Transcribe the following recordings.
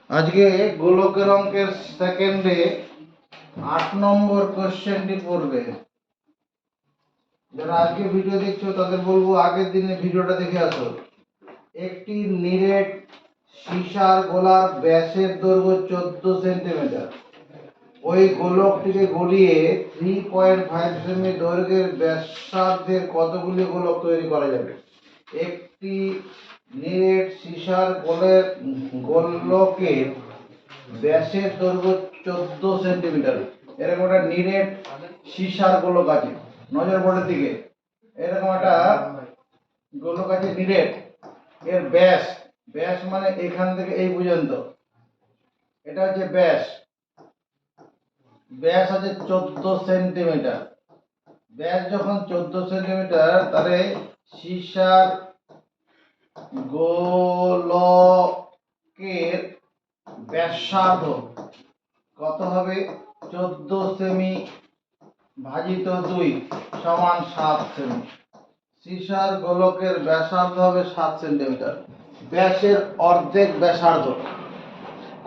আজকে গোলকের অঙ্কের সেকেন্ডে 8 নম্বর কোশ্চেনটি পড়বে। যারা আজকে ভিডিও দেখছো তাদের বলবো আগের দিনে ভিডিওটা দেখে আসো। একটি নিরেট সীসার গোলার ব্যাসের দৈর্ঘ্য 14 সেন্টিমিটার। ওই গোলকটিকে গলিয়ে 3.5 সেমি দৈর্ঘ্যের ব্যাসার্ধের কতগুলি গোলক তৈরি করা যাবে? একটি নিরেট সীসার গোলকের ব্যাসের দৈর্ঘ্য 14 সেন্টিমিটার। এরকম একটা নিরেট সীসার গোলক আছে, নজর বোর্ডের দিকে। এরকম একটা গোলক আছে নিরেট, এর ব্যাস ব্যাস মানে এখান থেকে এই পর্যন্ত, এটা হচ্ছে ব্যাস। ব্যাস আছে 14 সেন্টিমিটার। ব্যাস যখন 14 সেন্টিমিটার, তাহলে সীসার গোলকের ব্যাসার্ধ কত হবে? 14 সেমি ভাজিত 2 সমান 7 সেমি। সীসার গোলকের ব্যাসার্ধ হবে 7 সেন্টিমিটার। ব্যাসের অর্ধেক ব্যাসার্ধ।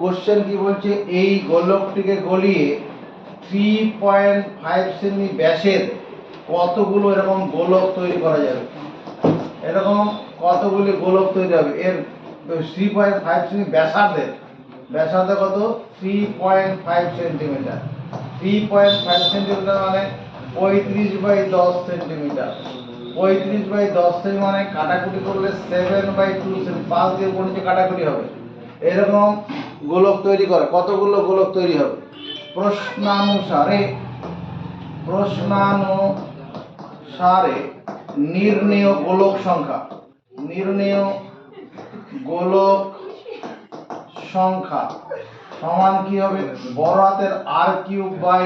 কোশ্চেন কি বলছে? এই গোলকটিকে গলিয়ে 3.5 সেমি ব্যাসের কতগুলো এরকম গোলক তৈরি করা যাবে? এরকম কতগুলি গোলক তৈরি হবে? এর 3.5 সেমি ব্যাসার্ধের ব্যাসার্ধ কত? 3.5 সেন্টিমিটার। 3.5 সেন্টিমিটার মানে 35/10 সেন্টিমিটার। 35/10 সেমি মানে কাটাকুটি করলে 7/2 সেমি, 5 দিয়ে উপর নিচে কাটাকুটি হবে। এরকম গোলক তৈরি করে কতগুলো গোলক তৈরি হবে? প্রশ্নানুসারে নির্ণেয় গোলক সংখ্যা। নির্ণেয় গোলক সংখ্যা সমান কি হবে? বড় হাতের r³ বাই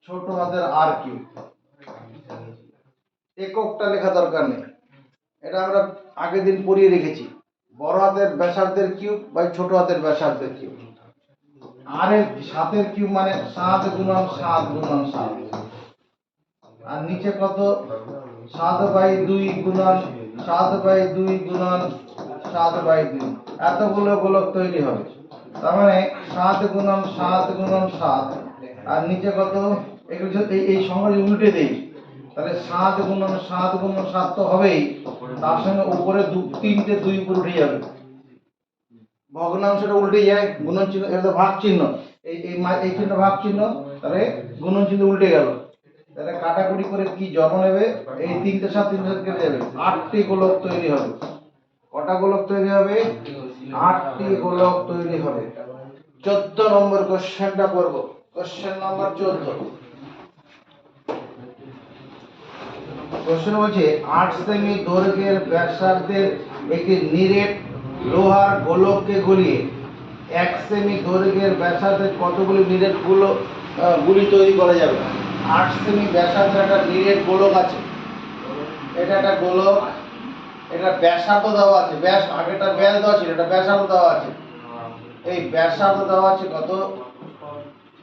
ছোট হাতের r³। এককটা লেখা দরকার নেই, এটা আমরা আগের দিন পড়িয়ে রেখেছি। বড় হাতের ব্যাসার্ধের কিউব বাই ছোট হাতের ব্যাসার্ধের কিউব। আর এর 7 কিউব মানে 7 গুণন 7 গুণন 7। আর নিচে কত? 7/2 গুণন 7/2 গুণন 7/2। এতগুলো গোলক তৈরি হবে। তার মানে 7 গুণন 7 গুণন 7। আর নিচে কত? এগুলো এই সংখ্যা উল্টে দেই, তাহলে 7 গুণন 7 গুণন 7 তো হবেই, তার সঙ্গে উপরে 3টে 2 উপরে উঠে যাবে। ভগ্নাংশটা উল্টে যায়, গুণন চিহ্ন, এটা ভাগ চিহ্ন, এই চিহ্ন ভাগ চিহ্ন, তাহলে গুণন চিহ্ন উল্টে গেল। তাহলে কাটাকুটি করে কি জন্ম নেবে? এই 3টে 7 3টে 7 কেটে যাবে, 8টি গোলক তৈরি হবে। কটা গোলক তৈরি হবে? 8টি গোলক তৈরি হবে। 14 নম্বর কোশ্চেনটা পড়ব। Question number 14। কোশ্চেন বলছে 8 সেমি দৈর্ঘ্যের ব্যাসার্ধের একটি নিরেট লোহার গোলককে গলিয়ে 1 সেমি দৈর্ঘ্যের ব্যাসার্ধের কতগুলি নিরেট গুলি তৈরি করা যাবে? 8 সেমি ব্যাসার্ধের একটা নিরেট গোলক আছে, এটা একটা গোলক, এটা ব্যাসার্ধ দেওয়া আছে। ব্যাস আগেটা ব্যাস দেওয়া ছিল, এটা ব্যাসার্ধ দেওয়া আছে। এই ব্যাসার্ধ দেওয়া আছে কত?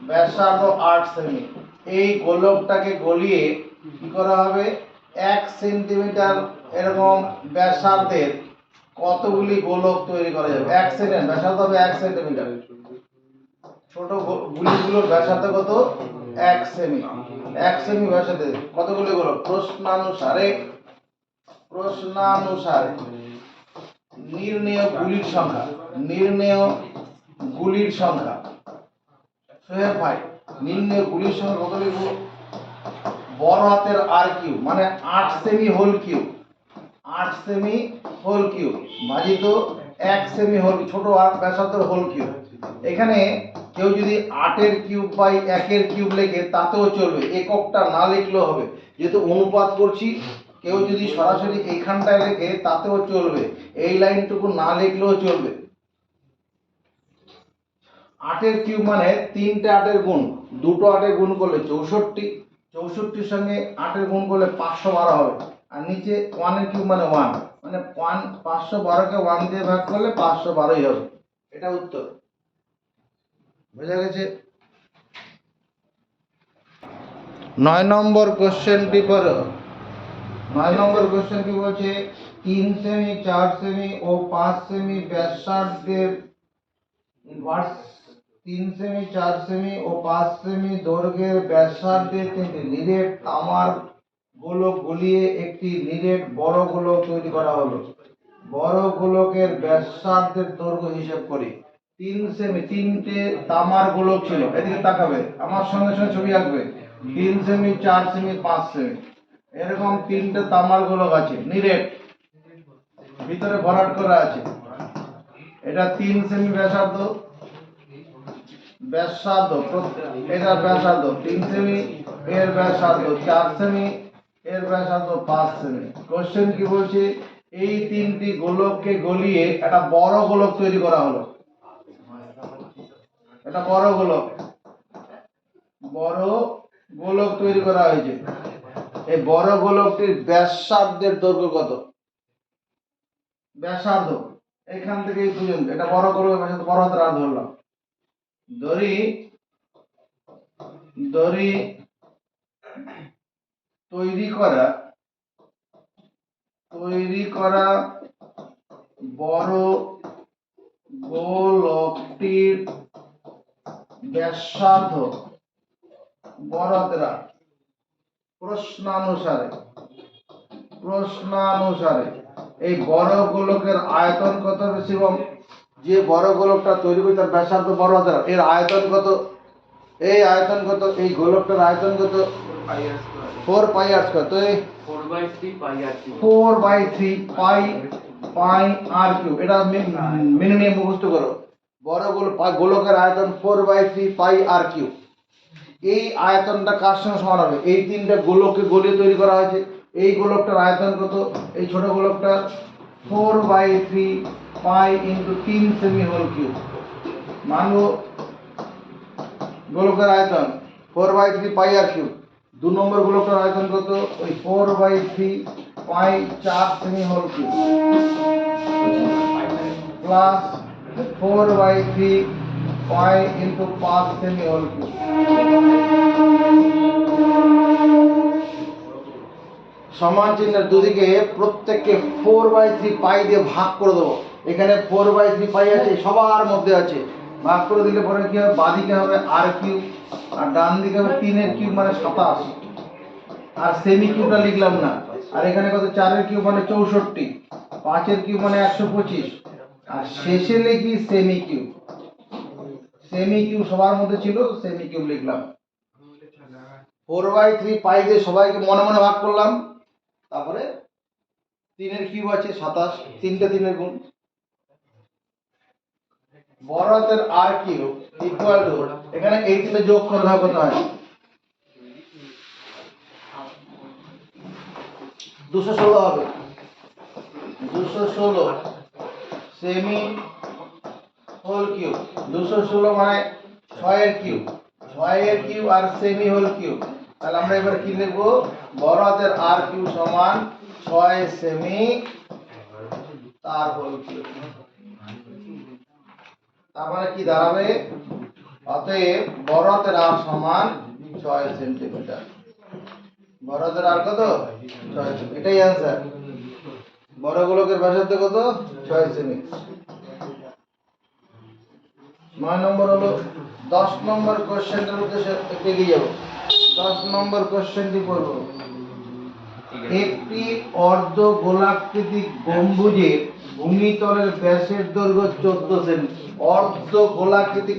ব্যাসার্ধ 8 সেমি। এই গোলকটাকে গলিয়ে কি করা হবে? 1 সেন্টিমিটার এরকম ব্যাসার্ধের কতগুলি গোলক তৈরি করা যাবে? 1 সেন্টিমিটার ব্যাসার্ধ হবে 1 সেন্টিমিটার। ছোট গুলিগুলোর ব্যাসার্ধ কত? 1 সেমি। 1 সেমি ব্যাসার্ধে কতগুলি গোলক? প্রশ্নানুসারে নির্ণেয় গুলির সংখ্যা। নির্ণেয় গুলির সংখ্যা সোহেব ভাই, নির্ণেয় গুলির সংখ্যা কত লিখব? বড় হাতের r³ মানে 8 সেমি হোল কিউব, 8 সেমি হোল কিউব ভাজিত 1 সেমি হোল, ছোট আর ব্যাসার্ধের হোল কিউব। এখানে কেউ যদি 8 এর কিউব বাই 1 এর কিউব লেখে তাতেও চলবে, এককটা না লিখলেও হবে, যেহেতু অনুপাত করছি। কেউ যদি সরাসরি এইখানটায় লেখে তাতেও চলবে, এই লাইনটুকু না লিখলেও চলবে। 8 এর কিউব মানে 3টে 8 এর গুণ, 2টো 8 এর গুণ করলে 64, 64-র সঙ্গে 8 এর গুণ করলে 512 হবে। আর নিচে 1 এর কিউব মানে 1, মানে 512কে 1 দিয়ে ভাগ করলে 512ই হবে। এটা উত্তর। বোঝা গেছে? 9 নম্বর কোশ্চেনটি পড়ো। 9 নম্বর কোশ্চেন কি বলছে? 3 সেমি 4 সেমি ও 5 সেমি ব্যাসার্ধের ইনভার্স 3 সেমি 4 সেমি ও 5 সেমি দৈর্ঘ্যের ব্যাসার্ধের তিনটি নিরেট তামার গোলক গলিয়ে একটি নিরেট বড় গোলক তৈরি করা হলো। বড় গোলকের ব্যাসার্ধের দৈর্ঘ্য হিসাব করি। 3 সেমি, তিনটে তামার গোলক ছিল, এদিকে তাকাবে, আমার সঙ্গে সঙ্গে ছবি আঁকবে। 3 সেমি 4 সেমি 5 সেমি এরকম তিনটে তামার গোলক আছে, নিরেট, ভিতরে ভরাট করা আছে। এটা 3 সেমি ব্যাসার্ধ, এটা ব্যাসার্ধ 3 সেমি, এর ব্যাসার্ধ 4 সেমি, এর ব্যাসার্ধ 5 সেমি। কোশ্চেন কি বলছে, এই তিনটি গোলককে গলিয়ে একটা বড় গোলক তৈরি করা হলো। এটা বড় গোলক তৈরি করা হয়েছে। এই বড় গোলকটির ব্যাসার্ধের দৈর্ঘ্য কত? ব্যাসার্ধ এখান থেকে এই পর্যন্ত, এটা বড় গোলকের ব্যাসার্ধ, বড় হাতের আর ধরলাম। দড়ি তৈরি করা বড় গোলকটির ব্যাসার্ধ, বড় হাতের আর, প্রশ্নানুসারে এই বড় গোলকের আয়তন কত বেশি কম? যে বড় গোলকটা তৈরি করে তার ব্যাসার্ধ বড় হাতের আর, এর আয়তন কত? এই আয়তন কত? এই গোলকটার আয়তন কত? 4 পাই আর স্কয়ার। তো এই 4/3 পাই আর কিউব। 4/3 পাই আর কিউব। এটা মেনে নিয়ে মুখস্থ করো। বড় গোলকের আয়তন 4/3 পাই আর কিউব। এই আয়তনটা কার সঙ্গে সমান হবে? এই তিনটা গোলককে গলিয়ে তৈরি করা হয়েছে। এই গোলকটার আয়তন কত? এই ছোট গোলকটা 4/3 পাই ইন্টু 3 সেমি হোল কিউব। মানব গোলকের আয়তন 4/3 পাই আর কিউব। 2 নম্বর গোলকটার আয়তন কত? ওই 4/3 পাই 4 সেমি whole cube plus 4/3 pi into 5 সেমি হোল কিউব। সমান চিহ্নের দুদিকে প্রত্যেককে 4/3 পাই দিয়ে ভাগ করে দেবো। এখানে 4/3 পাই আছে, সবার মধ্যে আছে। ভাগ করে দিলে পরে কি হবে? বাঁদিকে হবে আর কিউব আর ডান দিকে হবে 3 এর কিউব মানে 27। আর সেমি কিউবটা লিখলাম না। আর এখানে কত? 4 এর কিউব মানে 64, 5 এর কিউব মানে 125, আর শেষে লিখি সেমি কিউব। সেমি কিউব সবার মধ্যে ছিল, সেমি কিউব লিখলাম। 4/3 পাই দিয়ে সবাইকে মনে মনে ভাগ করলাম। তারপরে 3 এর কিউব আছে 27, তিনটে 3 এর গুণ। বড় হাতের আর কিউব ইকুয়াল টু, এখানে এই তিনটে যোগ করে দাও কত হয়? 216 হবে। 216 সেমি হোল কিউব। 216 মানে 6 এর কিউব, 6 এর কিউব আর সেমি হোল কিউব। তাহলে আমরা এবার কি লিখব? বড় হাতের আর কিউব সমান 6 সেমি তার হোল কিউব। তারপরে কি দাঁড়াবে? অতএব বড় হাতের আর সমান 6 সেন্টিমিটার। বড় হাতের আর কত? 6 সেমি। এটাই অ্যান্সার। বড় গোলকের ব্যাসার্ধ কত? 6 সেমি। 9 নম্বর হলো। 10 নম্বর কোশ্চেনটার উদ্দেশ্যে একটু এগিয়ে যাব। 10 নম্বর কোশ্চেনটি পড়ব। একটি অর্ধ গোলাকৃতি গম্বুজের ভূমিতলের ব্যাসের দৈর্ঘ্য 14 সেমি। অর্ধ গোলাকৃতি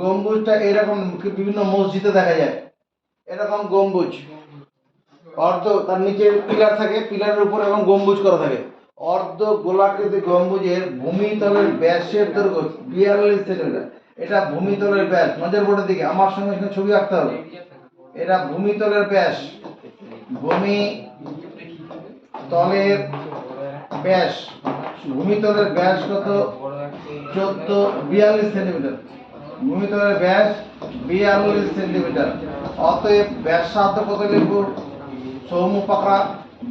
গম্বুজটা এরকম বিভিন্ন মসজিদে দেখা যায়, এরকম গম্বুজ। অর্ধ, তার নিচে পিলার থাকে, পিলারের উপর এবং গম্বুজ করা থাকে। অর্ধ গোলাকৃতি গম্বুজের ভূমিতলের ব্যাসের দৈর্ঘ্য 42 সেন্টিমিটার। এটা ভূমিতলের ব্যাস। নজর বোর্ডের দিকে, আমার সঙ্গে সঙ্গে ছবি আঁকতে হবে। এটা ভূমিতলের ব্যাস। ভূমিতলের ব্যাস কত? 42 সেন্টিমিটার। ভূমিতলের ব্যাস 42 সেন্টিমিটার। অতএব ব্যাসার্ধ কত লিখব? সৌম্য পাকড়া,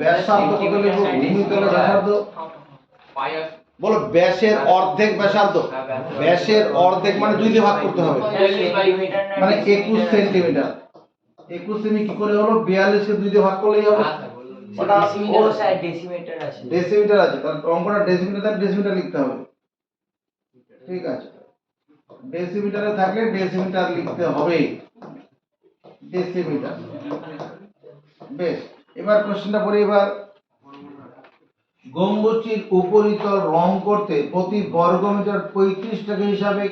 ব্যাসার্ধ কত লিখব? ভূমিতলের ব্যাসার্ধ বলো। ব্যাসের অর্ধেক ব্যাসার্ধ। ব্যাসের অর্ধেক মানে 2 দিয়ে ভাগ করতে হবে, মানে 21 সেন্টিমিটার। 21 সেমি কি করে হলো? 42 কে 2 দিয়ে ভাগ করলেই হবে। ওটা ডেসিমিটার আছে, তাহলে অঙ্কটা ডেসিমিটার লিখতে হবে। ঠিক আছে, ডেসিমিটারে থাকলে ডেসিমিটার লিখতে হবে, ডেসিমিটার। বেশ, এবার কোশ্চেনটা পড়ি। এবার গম্বুজটির উপরিতল রং করতে প্রতি বর্গমিটার 35 টাকা হিসাবে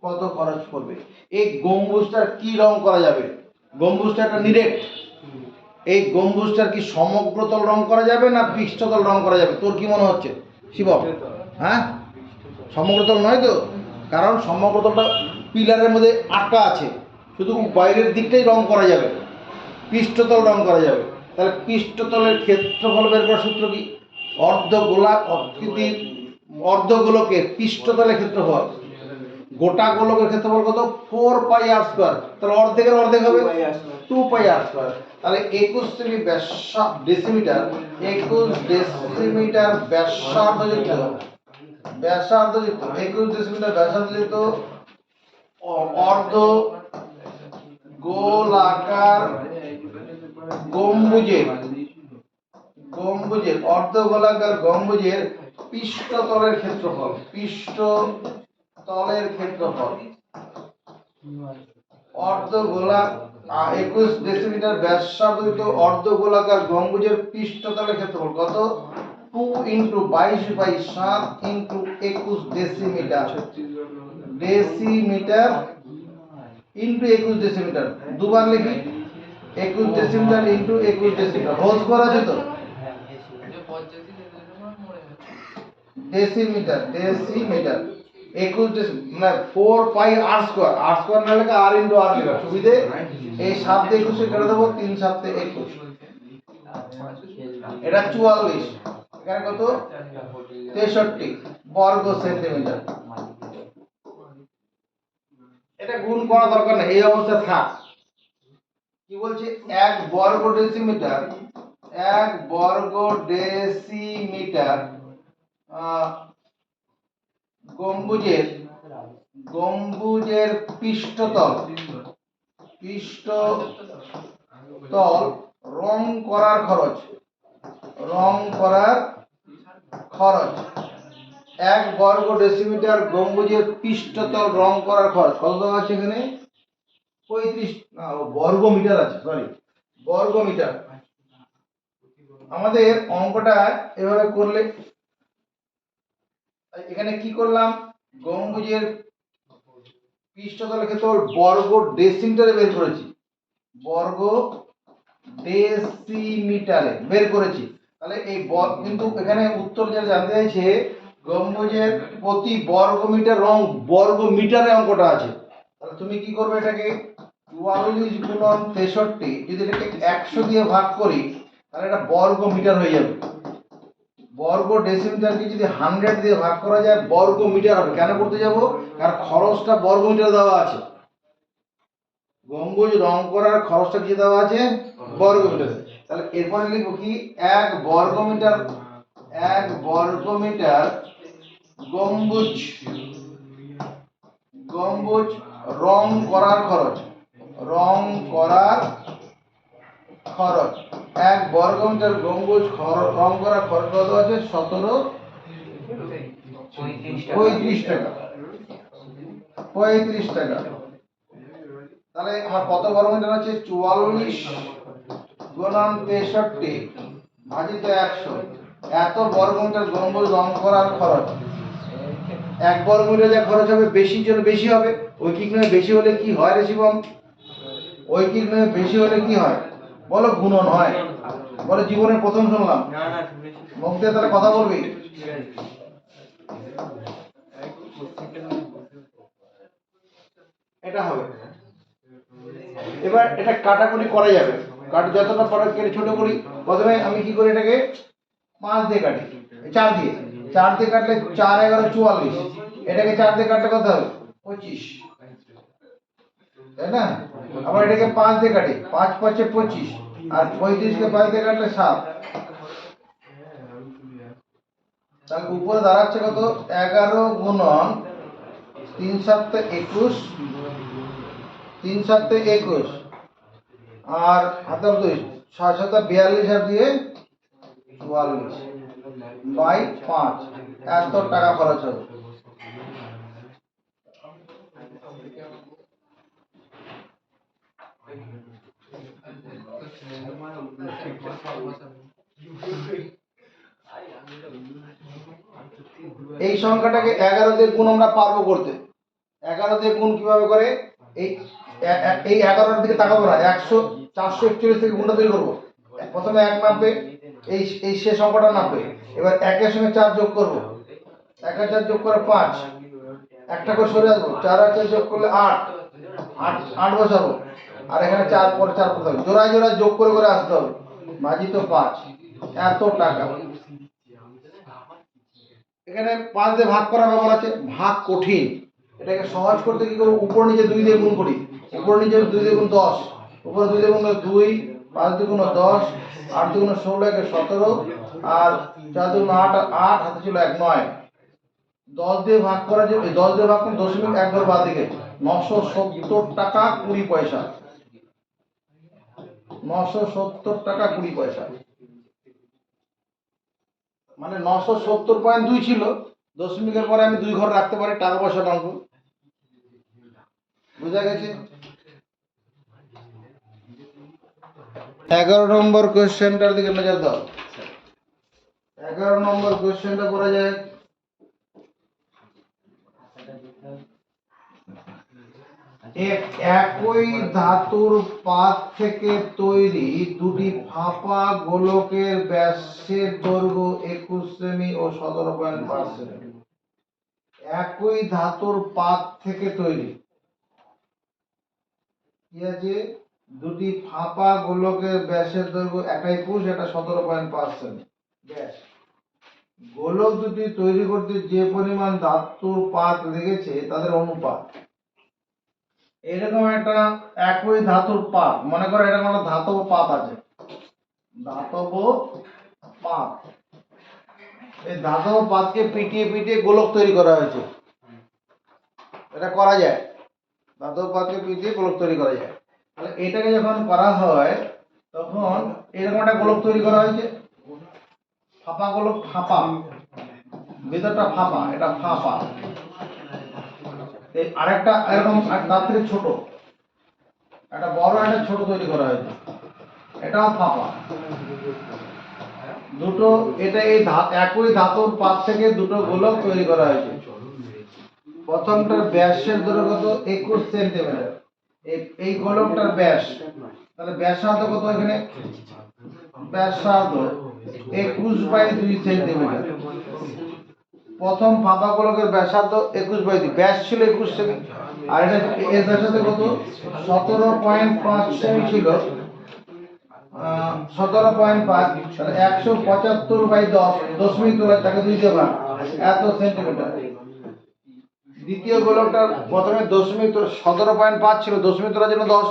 কত খরচ পড়বে? এই গম্বুজটার কি রং করা যাবে? গম্বুজটা একটা নিরেট, এই গম্বুজটার কি সমগ্রতল রং করা যাবে না পৃষ্ঠতল রং করা যাবে? তোর কি মনে হচ্ছে শিবম? হ্যাঁ, সমগ্রতল নয় তো, কারণ সমগ্রতলটা পিলারের মধ্যে আটকা আছে, শুধু বাইরের দিকটাই রং করা যাবে, পৃষ্ঠতল রং করা যাবে। তাহলে পৃষ্ঠতলের ক্ষেত্রফল বের করার সূত্র কি? অর্ধগোলক আকৃতির অর্ধগোলকের পৃষ্ঠতলের ক্ষেত্রফল, গোটা গোলকের ক্ষেত্রফল কত? 4 পাই আর স্কয়ার। তাহলে অর্ধেকের অর্ধেক হবে 2 পাই আর স্কয়ার। তাহলে 21 সেমি ডেসিমিটার, 21 ডেসিমিটার ব্যাসার্ধযুক্ত 21 ডেসিমিটার ব্যাসার্ধযুক্ত অর্ধ গোলাকার গম্বুজের অর্ধগোলাকার গম্বুজের পৃষ্ঠতলের ক্ষেত্রফল, অর্ধগোলাক 21 ডেসিমিটার ব্যাসার্ধযুক্ত অর্ধগোলাকার গম্বুজের পৃষ্ঠতলের ক্ষেত্রফল কত? 2 into 22 by 7 into 21 decimetre into 21 decimetre. দুবার লিখি, 21 decimetre into 21 decimetre whole square আছে তো? ডেসিমিটার 21 মানে 4 পাই আর স্কয়ার না লেখা আর ইন্টু আর লেখা সুবিধে। এই 7 দিয়ে 21 কেটে দেবো, 3 7 21, এটা 44, এখানে কত? 63 বর্গ সেন্টিমিটার। এটা গুণ করা দরকার নেই, এই অবস্থা থাক। কি বলছে? 1 বর্গ ডেসিমিটার গম্বুজের পৃষ্ঠতল রং করার খরচ 1 বর্গ ডেসিমিটার গম্বুজের পৃষ্ঠতল রং করার খরচ কত দেওয়া আছে এখানে? 35 না, বর্গ মিটার আছে, সরি বর্গ মিটার। আমাদের অঙ্কটা এভাবে করলে, এখানে কি করলাম? গম্বুজের পৃষ্ঠতলের ক্ষেত্রফল বর্গ ডেসিমিটারে বের করেছি, বর্গ ডেসিমিটারে বের করেছি। তাহলে এই কিন্তু এখানে উত্তর যেটা জানতে চাইছে, গম্বুজের প্রতি বর্গ মিটার রং বর্গ মিটারে অঙ্কটা আছে। তাহলে তুমি কি করবে? এটাকে 44 গুণন 63, যদি এটাকে 100 দিয়ে ভাগ করি তাহলে এটা বর্গ মিটার হয়ে যাবে। বর্গ ডেসিমিটারকে যদি 100 দিয়ে ভাগ করা যায় বর্গ মিটার হবে। কেন করতে যাব? কারণ খরচটা বর্গ মিটার দেওয়া আছে, গম্বুজ রং করার খরচটা কি দেওয়া আছে? বর্গ মিটার। তাহলে এরপরে লিখব কি? 1 বর্গ মিটার গম্বুজ রং করার খরচ 1 বর্গ মিটার গম্বুজ রং করার খরচ কত আছে? 35 টাকা। তাহলে আমার কত বর্গ মিটার আছে? 44 গুণন 63 ভাজিত 100। এত বর্গ মিটার গম্বুজ রং করার খরচ। 1 বর্গ মিটার যা খরচ হবে বেশির জন্য বেশি হবে। ঐকিক নয় বেশি হলে কি হয় রে শিবম? ঐকিক নয় বেশি হলে কি হয় বলো? গুণন হয়। বলে জীবনের প্রথম শুনলাম, মুখ দিয়ে তাহলে কথা বলবি। এটা হবে। এবার এটা কাটাকুটি করা যাবে, যতটা পারো কেটে ছোট করি। প্রথমে আমি কি করি? এটাকে 5 দিয়ে কাটি, 4 দিয়ে কাটলে 4 11 44, এটাকে 4 দিয়ে কাটলে কত হবে? 25, তাই না? আবার এটাকে 5 দিয়ে কাটি, 5 5 25, আর 35 কে 5 দিয়ে কাটলে 7। তাহলে উপরে দাঁড়াচ্ছে কত? 11 গুণন 3 7 21, 3 7 21, আর হাতের 2 6 7 42 আর দিয়ে 44 বাই 5। এত টাকা খরচ হবে। এই সংখ্যাটাকে 11 দিয়ে গুণ আমরা পারবো করতে। 11 দিয়ে গুণ কিভাবে করে, এই এই 11-এর দিকে তাকাবো না, 441 থেকে গুণটা তৈরি করবো। প্রথমে 1 নামবে, এই এই শেষ অঙ্কটা নামবে। এবার 1-এর সঙ্গে 4 যোগ করবো, 1 আর 4 যোগ করে 5, একটা করে সরে আসবো, 4 আর 4 যোগ করলে 8, 8 বসাবো, আর এখানে 4 পরে 4 করতে হবে, জোড়ায় জোড়ায় যোগ করে করে আসতে হবে। ভাজিত 5, এত টাকা। এখানে 5 দিয়ে ভাগ করার ব্যাপার আছে, ভাগ কঠিন। এটাকে সহজ করতে কি করব, উপর নিচে 2 দিয়ে গুণ করি। উপর নিচে 2 দিয়ে গুণ 10, উপরে 2 দিয়ে গুণ 2, 5 দিয়ে গুণ 10, 8 দিয়ে গুণ 16, 1 17, আর 4 দিয়ে গুণ 8, 8 হাতে ছিল 1, 9। 10 দিয়ে ভাগ করা যাবে, 10 দিয়ে ভাগ করলে দশমিক 1 ঘর বাদ দিকে 970 টাকা 20 পয়সা। 970 টাকা 20 পয়সা, মানে 970.2 ছিল, দশমিকের পরে আমি 2 ঘর রাখতে পারি, টাকা পয়সা অঙ্ক। বুঝা গেছে? 11 নম্বর কোশ্চেনটার দিকে নজর দাও। 11 নম্বর কোশ্চেনটা করা যায়। একই ধাতুর পাত থেকে তৈরি দুটি ফাঁপা গোলকের ব্যাসের দৈর্ঘ্য 21 সেমি ও 17.5 সেমি। একই ধাতুর পাত থেকে তৈরি, কি আছে, দুটি ফাঁপা গোলকের ব্যাসের দৈর্ঘ্য, একটা 21, একটা 17.5 সেমি ব্যাস। গোলক দুটি তৈরি করতে যে পরিমাণ ধাতুর পাত লেগেছে তাদের অনুপাত। এরকম একটা একই ধাতুর পাত, মনে করো এরকম একটা ধাতব পাত আছে, ধাতব পাত। এই ধাতব পাতকে পিটিয়ে পিটিয়ে গোলক তৈরি করা হয়েছে। এটা করা যায়, ধাতব পাতকে পিটিয়ে গোলক তৈরি করা যায়। তাহলে এটাকে যখন করা হয় তখন এরকম একটা গোলক তৈরি করা হয়েছে, ফাঁপা গোলক, ফাঁপা, ভেতরটা ফাঁপা, এটা ফাঁপা। এই আরেকটা এরকম তার থেকে ছোট, একটা বড় একটা ছোট তৈরি করা হয়েছে, এটাও ফাঁপা। দুটো, এটা এই একই ধাতুর পাত থেকে দুটো গোলক তৈরি করা হয়েছে। প্রথমটার ব্যাসের দৈর্ঘ্য কত, 21 সেন্টিমিটার। এই গোলকটার ব্যাস, তাহলে ব্যাসার্ধ কত, এখানে ব্যাসার্ধ 21/2 সেন্টিমিটার। প্রথম ফাঁপা গোলকের ব্যাসার্ধ 21/2, ব্যাস ছিল 21 সেমি, আর এটা এর ব্যাসার্ধ কত, 17.5 সেমি ছিল, 17.5, তাহলে 175/10, দশমিক তোলা, তাকে 2 দিয়ে ভাগ, এত সেন্টিমিটার। দ্বিতীয় গোলকটার প্রথমে দশমিক 17.5 ছিল, দশমিক তোলার জন্য 10,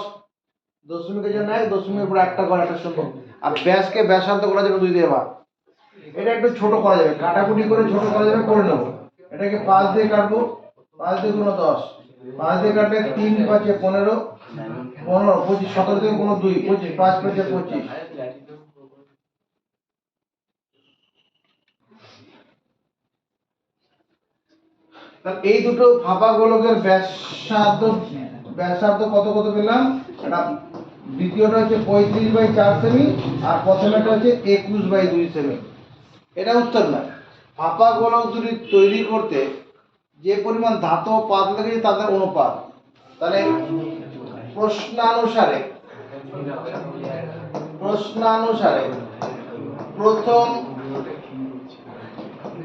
দশমিকের জন্য 1, দশমিকের উপর একটা ঘর, একটা শূন্য, আর ব্যাসকে ব্যাসার্ধ করার জন্য 2 দিয়ে ভাগ। এটা একটু ছোট করা যাবে, কাটাকুটি করে ছোট করা যাবে, করে নেবো। এটাকে 5 দিয়ে কাটবো, 5 দিয়ে গুণ 10, 5 দিয়ে কাটলে 3 5 15, 15 25, 17 দিয়ে গুণ 2, 25, 5 5 25। তাহলে এই দুটো ফাঁপা গোলকের ব্যাসার্ধ কত কত পেলাম, এটা দ্বিতীয়টা হচ্ছে 35/4 সেমি, আর প্রথমেটা হচ্ছে 21/2 সেমি। এটা উত্তর নয়। ফাঁপা গোলক দুটি তৈরি করতে যে পরিমাণ ধাতব পাত লেগেছে তাদের অনুপাত। তাহলে প্রশ্নানুসারে প্রথম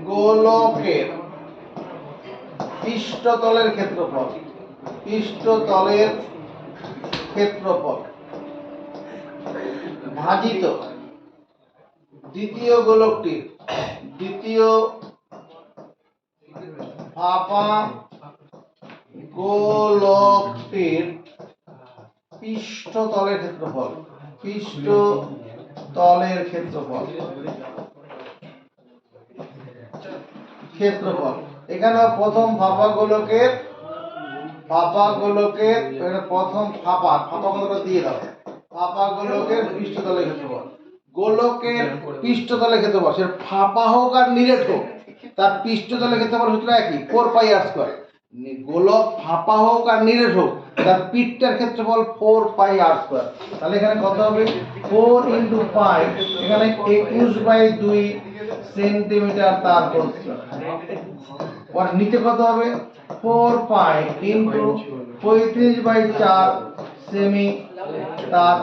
গোলকের পৃষ্ঠতলের ক্ষেত্রফল ভাজিত দ্বিতীয় ফাঁপা গোলকটির পৃষ্ঠতলের ক্ষেত্রফল। এখানে প্রথম ফাঁপা গোলকের প্রথম ফাঁপা কতটা দিয়ে দাও, ফাঁপা গোলকের পৃষ্ঠতলের ক্ষেত্রফল। গোলকের পৃষ্ঠতলের ক্ষেত্রফল, সে ফাঁপা হোক আর নিরেট হোক, তার পৃষ্ঠতলের ক্ষেত্রফল সূত্র একই, 4πr²। গোলক ফাঁপা হোক আর নিরেট হোক, তার পিঠটার ক্ষেত্রফল 4 পাই আর স্কয়ার। তাহলে এখানে কত হবে? 4 ইন্টু পাই, এখানে 21/2 সেন্টিমিটার তার হোল স্কয়ার। আর নিচে কত হবে? 4 পাই ইন্টু 35/4 সেমি তার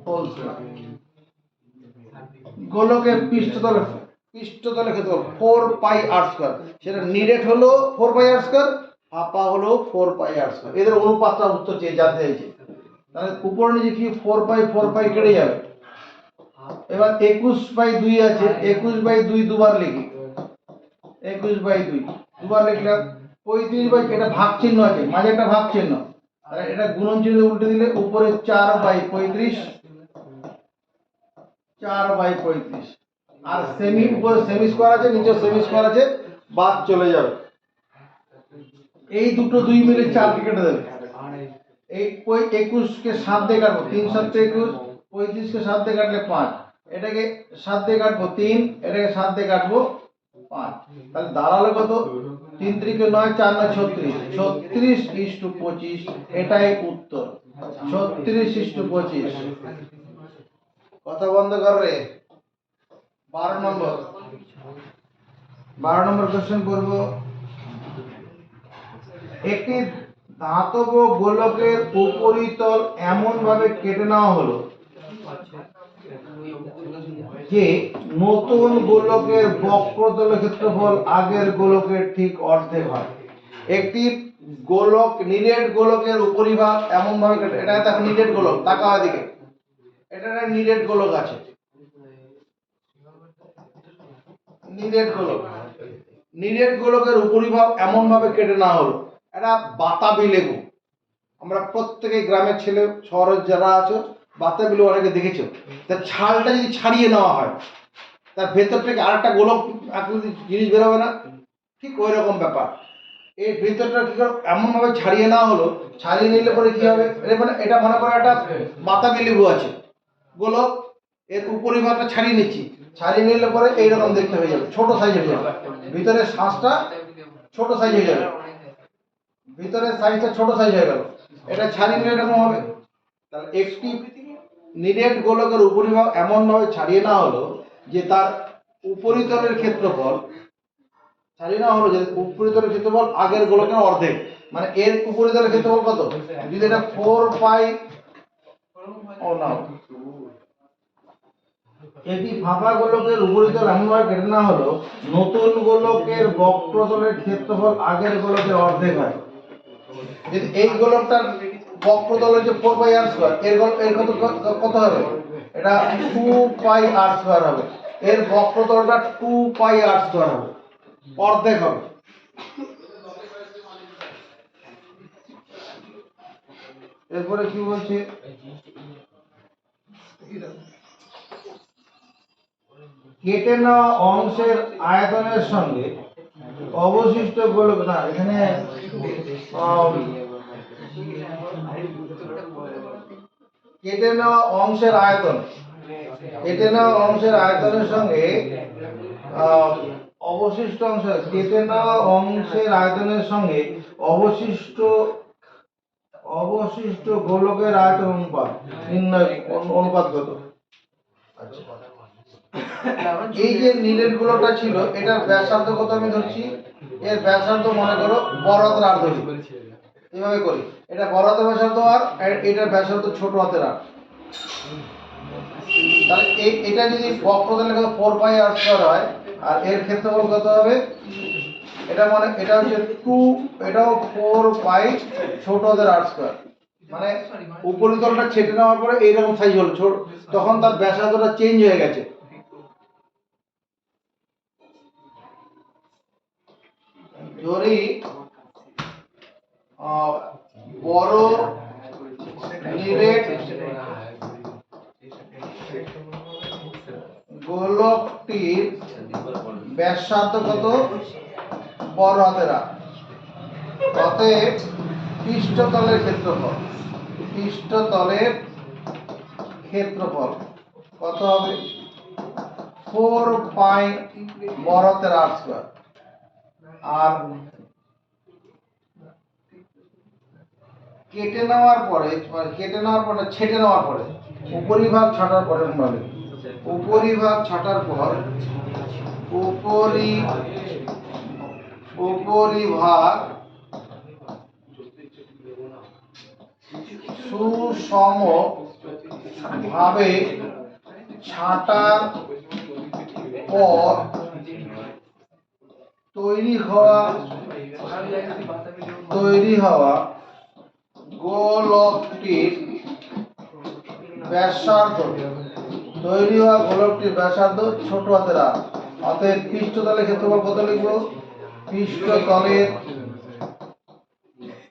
হোল স্কয়ার। গোলকের পৃষ্ঠতলের ক্ষেত্রফল 4 পাই আর স্কয়ার। সেটা নিরেট হলো 4 পাই আর স্কয়ার, ফাঁপা হলো 4 পাই আর স্কয়ার। এদের অনুপাতটা উত্তর চেয়ে জানতে চাইছে। তাহলে উপর নিচে কি 4 পাই কেটে যাবে। এবার 21/2 আছে, 21/2 দুবার লিখি, 21/2 দুবার লিখলাম। 35 এটা ভাগ চিহ্ন আছে, মাঝে একটা ভাগ চিহ্ন, তাহলে এটা গুণন চিহ্ন উল্টে দিলে উপরে 4/35, 4/35। আর সেমি, উপরে সেমি স্কয়ার আছে, নিচে সেমি স্কয়ার আছে, বাদ চলে যাবে। এই দুটো 2 মিলে 4 কে কেটে দেবে। এই 21 কে 7 দিয়ে কাটবো, 3 7 21, 35 কে 7 দিয়ে কাটলে 5, এটাকে 7 দিয়ে কাটবো 3, এটাকে 7 দিয়ে কাটবো 5। তাহলে দাঁড়ালো কত? 3 3 9, 4 9 36, 36:25। এটাই উত্তর, 36:25। কথা বন্ধ কর রে। 12 নম্বর কোশ্চেন করব। একটি ধাতব গোলকের উপরিতল এমন ভাবে কেটে নেওয়া হলো যে নতুন গোলকের বক্রতলের ক্ষেত্রফল আগের গোলকের ঠিক অর্ধেক হয়। একটি গোলক, নিরেট গোলকের উপরিভাগ এমন ভাবে কেটে, এটা দেখো নিরেট গোলক, তাকাও এদিকে, এটা একটা নিরেট গোলক আছে, নিরেট গোলকের উপরিভাগ এমন ভাবে কেটে নেওয়া হলো, এটা বাতাবি লেবু। আমরা প্রত্যেকে গ্রামের ছেলে, শহরের যারা আছো, বাতাবি লেবু অনেকে দেখেছো। তার ছালটা যদি ছাড়িয়ে নেওয়া হয়, তার ভেতর থেকে আরেকটা গোলক আকৃতির জিনিস বেরোবে না? ঠিক ওই রকম ব্যাপার। এই ভেতরটা কি করে এমন ভাবে ছাড়িয়ে নেওয়া হলো, ছাড়িয়ে নিলে পরে কি হবে? এটা মনে করো একটা বাতাবি লেবু আছে গোলক, এর উপরিভাগটা ছাড়িয়ে নিচ্ছি, ছাড়িয়ে নিলে পরে এইরকম দেখতে হয়ে যাবে, ছোট সাইজ হয়ে যাবে, ভিতরের শ্বাসটা ছোট সাইজ হয়ে যাবে, ভিতরের সাইজটা ছোট সাইজ হয়ে গেল, এটা ছাড়িয়ে নিলে এরকম হবে। তাহলে একটি নিরেট গোলকের উপরিভাগ এমন ভাবে ছাড়িয়ে নেওয়া হলো যে তার উপরিতলের ক্ষেত্রফল, ছাড়িয়ে নেওয়া হলো যে উপরিতলের ক্ষেত্রফল আগের গোলকের অর্ধেক। মানে এর উপরিতলের ক্ষেত্রফল কত? যদি এটা 4 পাই, ও না, এটি ফাঁপা গোলকের উপরিতল এমনভাবে কেটে নেওয়া হলো নতুন গোলকের বক্রতলের ক্ষেত্রফল আগের গোলকের অর্ধেক হয়। যদি এই গোলকটার বক্রতল হচ্ছে 4 পাই আর স্কয়ার, এর কত হবে? এটা 2 পাই আর স্কয়ার হবে। এর বক্রতলটা 2 পাই আর স্কয়ার হবে, অর্ধেক হবে। এরপরে কি বলছে? কেটে নেওয়া অংশের আয়তনের সঙ্গে অবশিষ্ট গোলক, না এখানে কেটে নেওয়া অংশের আয়তন, কেটে নেওয়া অংশের আয়তনের সঙ্গে অবশিষ্ট অংশ, কেটে নেওয়া অংশের আয়তনের সঙ্গে অবশিষ্ট গোলকের আয়তন অনুপাত নির্ণয়, অনুপাত কত? এই যে নিরেট গোলকটা ছিল, এটার ব্যাসার্ধ কত আমি ধরছি, এর ব্যাসার্ধ মনে করো বড় হাতের আর ধরি, এইভাবে করি, এটা বড় হাতের ব্যাসার্ধ আর এটার ব্যাসার্ধ ছোট হাতের আর। তাহলে এটা যদি বক্রতলের কত 4 পাই আর স্কয়ার হয়, আর এর ক্ষেত্রফল কত হবে? এটা মানে এটা হচ্ছে 2, এটাও 4 পাই ছোট হাতের আর স্কয়ার। মানে উপরিতলটা ছেটে নেওয়ার পরে এইরকম সাইজ হলো ছোট, তখন তার ব্যাসার্ধটা চেঞ্জ হয়ে গেছে। ধরি বড় নিরেট গোলকটির ব্যাসার্ধ কত? বড় হাতের আর। অতএব পৃষ্ঠতলের ক্ষেত্রফল কত হবে? 4 পাই বড় হাতের আর স্কয়ার। আর কেটে নেওয়ার পরে ছেটে নেওয়ার পরে উপরিভাগ ছাটার পরে উপরিভাগ ছাটার পর উপরিভাগ সুষম ভাবে ছাটার পর তৈরি হওয়া গোলকটির ব্যাসার্ধ ছোট হাতের আর। অতএব পৃষ্ঠতলের ক্ষেত্রফল কত লিখব? পৃষ্ঠতলের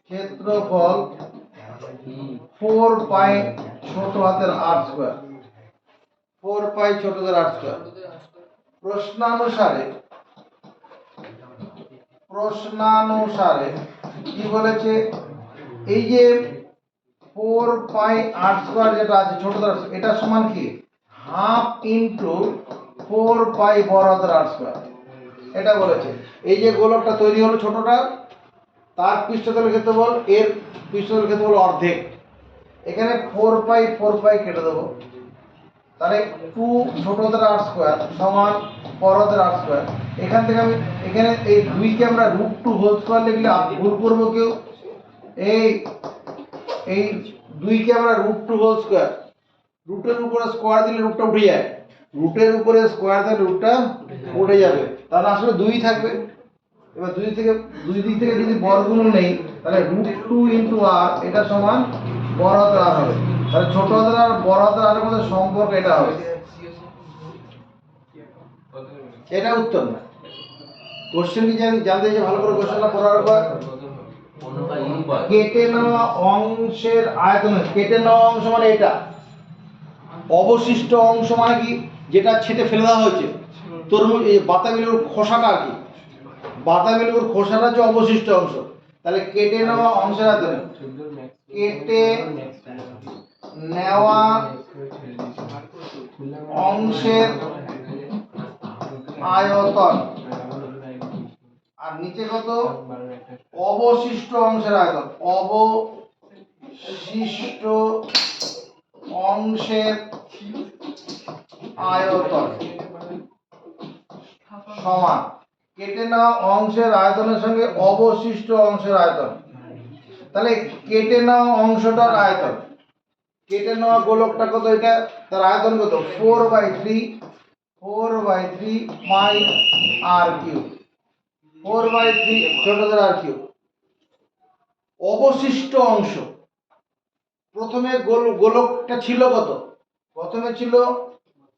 ক্ষেত্রফল 4 পাই ছোট হাতের আর স্কয়ার। 4 পাই ছোট হাতের আর স্কয়ার। প্রশ্নানুসারে কি বলেছে? এই যে 4 পাই আর স্কয়ার যেটা আছে ছোট হাতের আর, এটা সমান কি? হাফ ইনটু 4 পাই বড় হাতের আর স্কয়ার। এটা বলেছে। এই যে গোলকটা তৈরি হলো ছোটটা, তার পৃষ্ঠতলের ক্ষেত্রফল এর পৃষ্ঠতলের ক্ষেত্রফল অর্ধেক। এখানে 4 পাই কেটে দেবো। তাহলে 2 ছোট হাতের আর স্কয়ার সমান বড় হাতের আর স্কয়ার। এখান থেকে আমি এখানে এই 2 কে আমরা √2 হোল স্কয়ার লিখলে ভুল করবো কেউ? এই 2 কে আমরা √2 হোল স্কয়ার, রুটের উপরে স্কয়ার দিলে রুটটা উঠে যায়, রুটের উপরে স্কয়ার দিলে রুটটা উঠে যাবে, তাহলে আসলে 2 থাকবে। এবার 2 দিক থেকে যদি বর্গমূল নেই, তাহলে √2 ইনটু আর, এটা সমান বড় হাতের আর হবে। তাহলে ছোট হাতের আর বড় হাতের আর এর মধ্যে সম্পর্ক এটা হবে। এটা উত্তর না। কোশ্চেন কি জানতে চাইছে? ভালো করে কোশ্চেনটা পড়ার পর কেটে নেওয়া অংশের আয়তন, কেটে নেওয়া অংশ মানে এটা, অবশিষ্ট অংশ মানে কি? যেটা ছেটে ফেলে দেওয়া হয়েছে। তরমুজ এই বাতাবি লেবুর খোসাটা আর কি, বাতাবি লেবুর খোসাটা হচ্ছে অবশিষ্ট অংশ। তাহলে কেটে নেওয়া অংশের আয়তন, কেটে নেওয়া অংশের আয়তন, আর নিচে কত? অবশিষ্ট অংশের আয়তন। অবশিষ্ট অংশের আয়তন সমান কেটে নেওয়া অংশের আয়তনের সঙ্গে অবশিষ্ট অংশের আয়তন। তাহলে কেটে নেওয়া অংশটার আয়তন, কেটে নেওয়া গোলকটা কত? এটা তার আয়তন কত? 4/3 পাই আর কিউব, 4/3 ছোট হাতের আর কিউব। অবশিষ্ট অংশ, প্রথমে গোলকটা ছিল কত? প্রথমে ছিল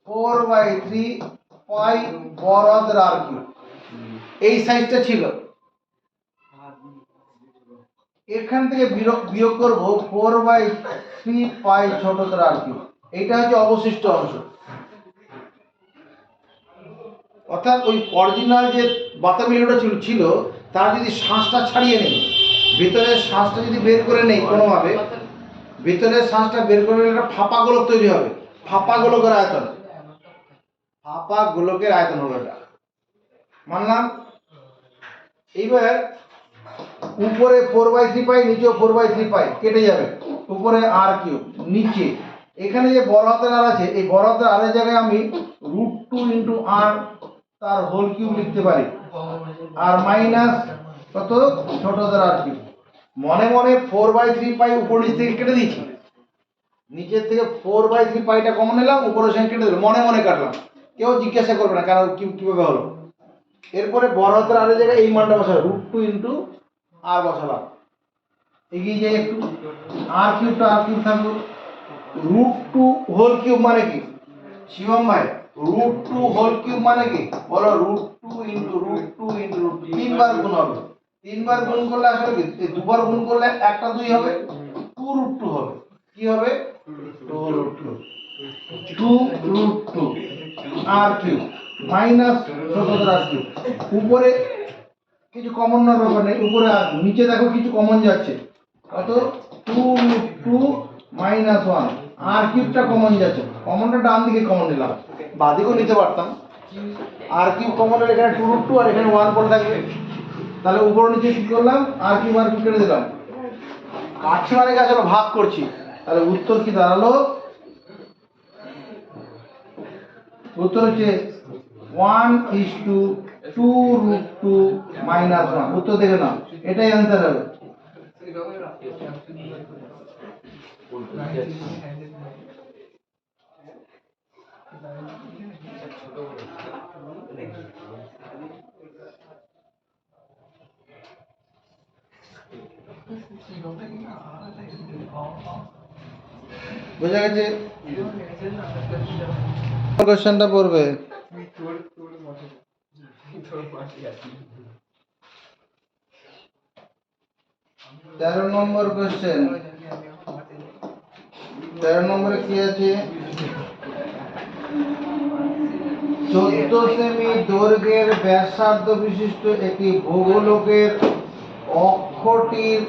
4/3 পাই বড় হাতের আর কিউব, এই সাইজটা ছিল। এখান থেকে বিয়োগ করব 4/3 পাই ছোট হাতের আর কিউব, এইটা হচ্ছে অবশিষ্ট অংশ। অর্থাৎ ওই অরিজিনাল যে বাতাবি লেবুটা ছিল তার যদি শ্বাসটা ছাড়িয়ে নেই, ভিতরের শ্বাসটা যদি বের করে নেই কোনোভাবে, ভিতরের শ্বাসটা বের করে নিলে একটা ফাঁপা গোলক তৈরি হবে। ফাঁপা গোলকের আয়তন, ফাঁপা গোলকের আয়তন হলো এটা, মানলাম। এইবার উপরে 4/3 পাই, নিচেও 4/3 পাই, কেটে যাবে। উপরে আর কিউব, নিচে এখানে যে বড় হাতের আর আছে, এই বড় হাতের আর এর জায়গায় আমি √2 ইনটু আর তার হোল কিউব লিখতে পারি, আর মাইনাস কত? ছোট হাতের আর কিউব। মনে মনে 4/3 পাই উপর নিচ থেকে কেটে দিয়েছি, নিচের থেকে 4/3 পাইটা কমন নিলাম, উপরের সঙ্গে কেটে দিলাম, মনে মনে কাটলাম, কেউ জিজ্ঞাসা করবে না কেন কিভাবে হলো। এরপরে বড় হাতের আর জায়গায় এই মানটা বসালাম, √2 ইনটু আর বসালাম। এগিয়ে যাই একটু, আর কিউবটা আর কিউব থাকলো। √2 হোল কিউব মানে কি শিবম ভাই? √2 হোল কিউব মানে কি বলো? √2 ইনটু √2 ইনটু √2, 3 বার গুণ হবে। 3 বার গুণ করলে আসলে কি? এই দুবার গুণ করলে একটা 2 হবে, 2√2 হবে। কি হবে? 2√2 আর কিউব মাইনাস ছোট হাতের আর কিউব। উপরে কিছু কমন নেওয়ার ব্যাপার নেই, উপরে আর নিচে দেখো কিছু কমন যাচ্ছে, কত? 2√2 মাইনাস 1, আর কিউবটা কমন যাচ্ছে, কমনটা ডান দিকে কমন নিলাম, বাদিকেও নিতে পারতাম। আর কিউব কমন হলে এখানে 2√2 আর এখানে 1 পড়ে থাকবে, তাহলে উপর নিচে কি করলাম? আর কিউব কেটে দিলাম, কাটছি মানে কি আসলে ভাগ করছি, তাহলে উত্তর কি দাঁড়ালো? উত্তর হচ্ছে 1:2√2 - 1। উত্তর দেখে নাও, এটাই অ্যান্সার হবে। বোঝা গেছে? কোশ্চেনটা পড়বে 13 নম্বর কোশ্চেন। 13 নম্বরে কি আছে? 14 সেমি দৈর্ঘ্যের ব্যাসার্ধ বিশিষ্ট একটি ভূগোলকের অক্ষটির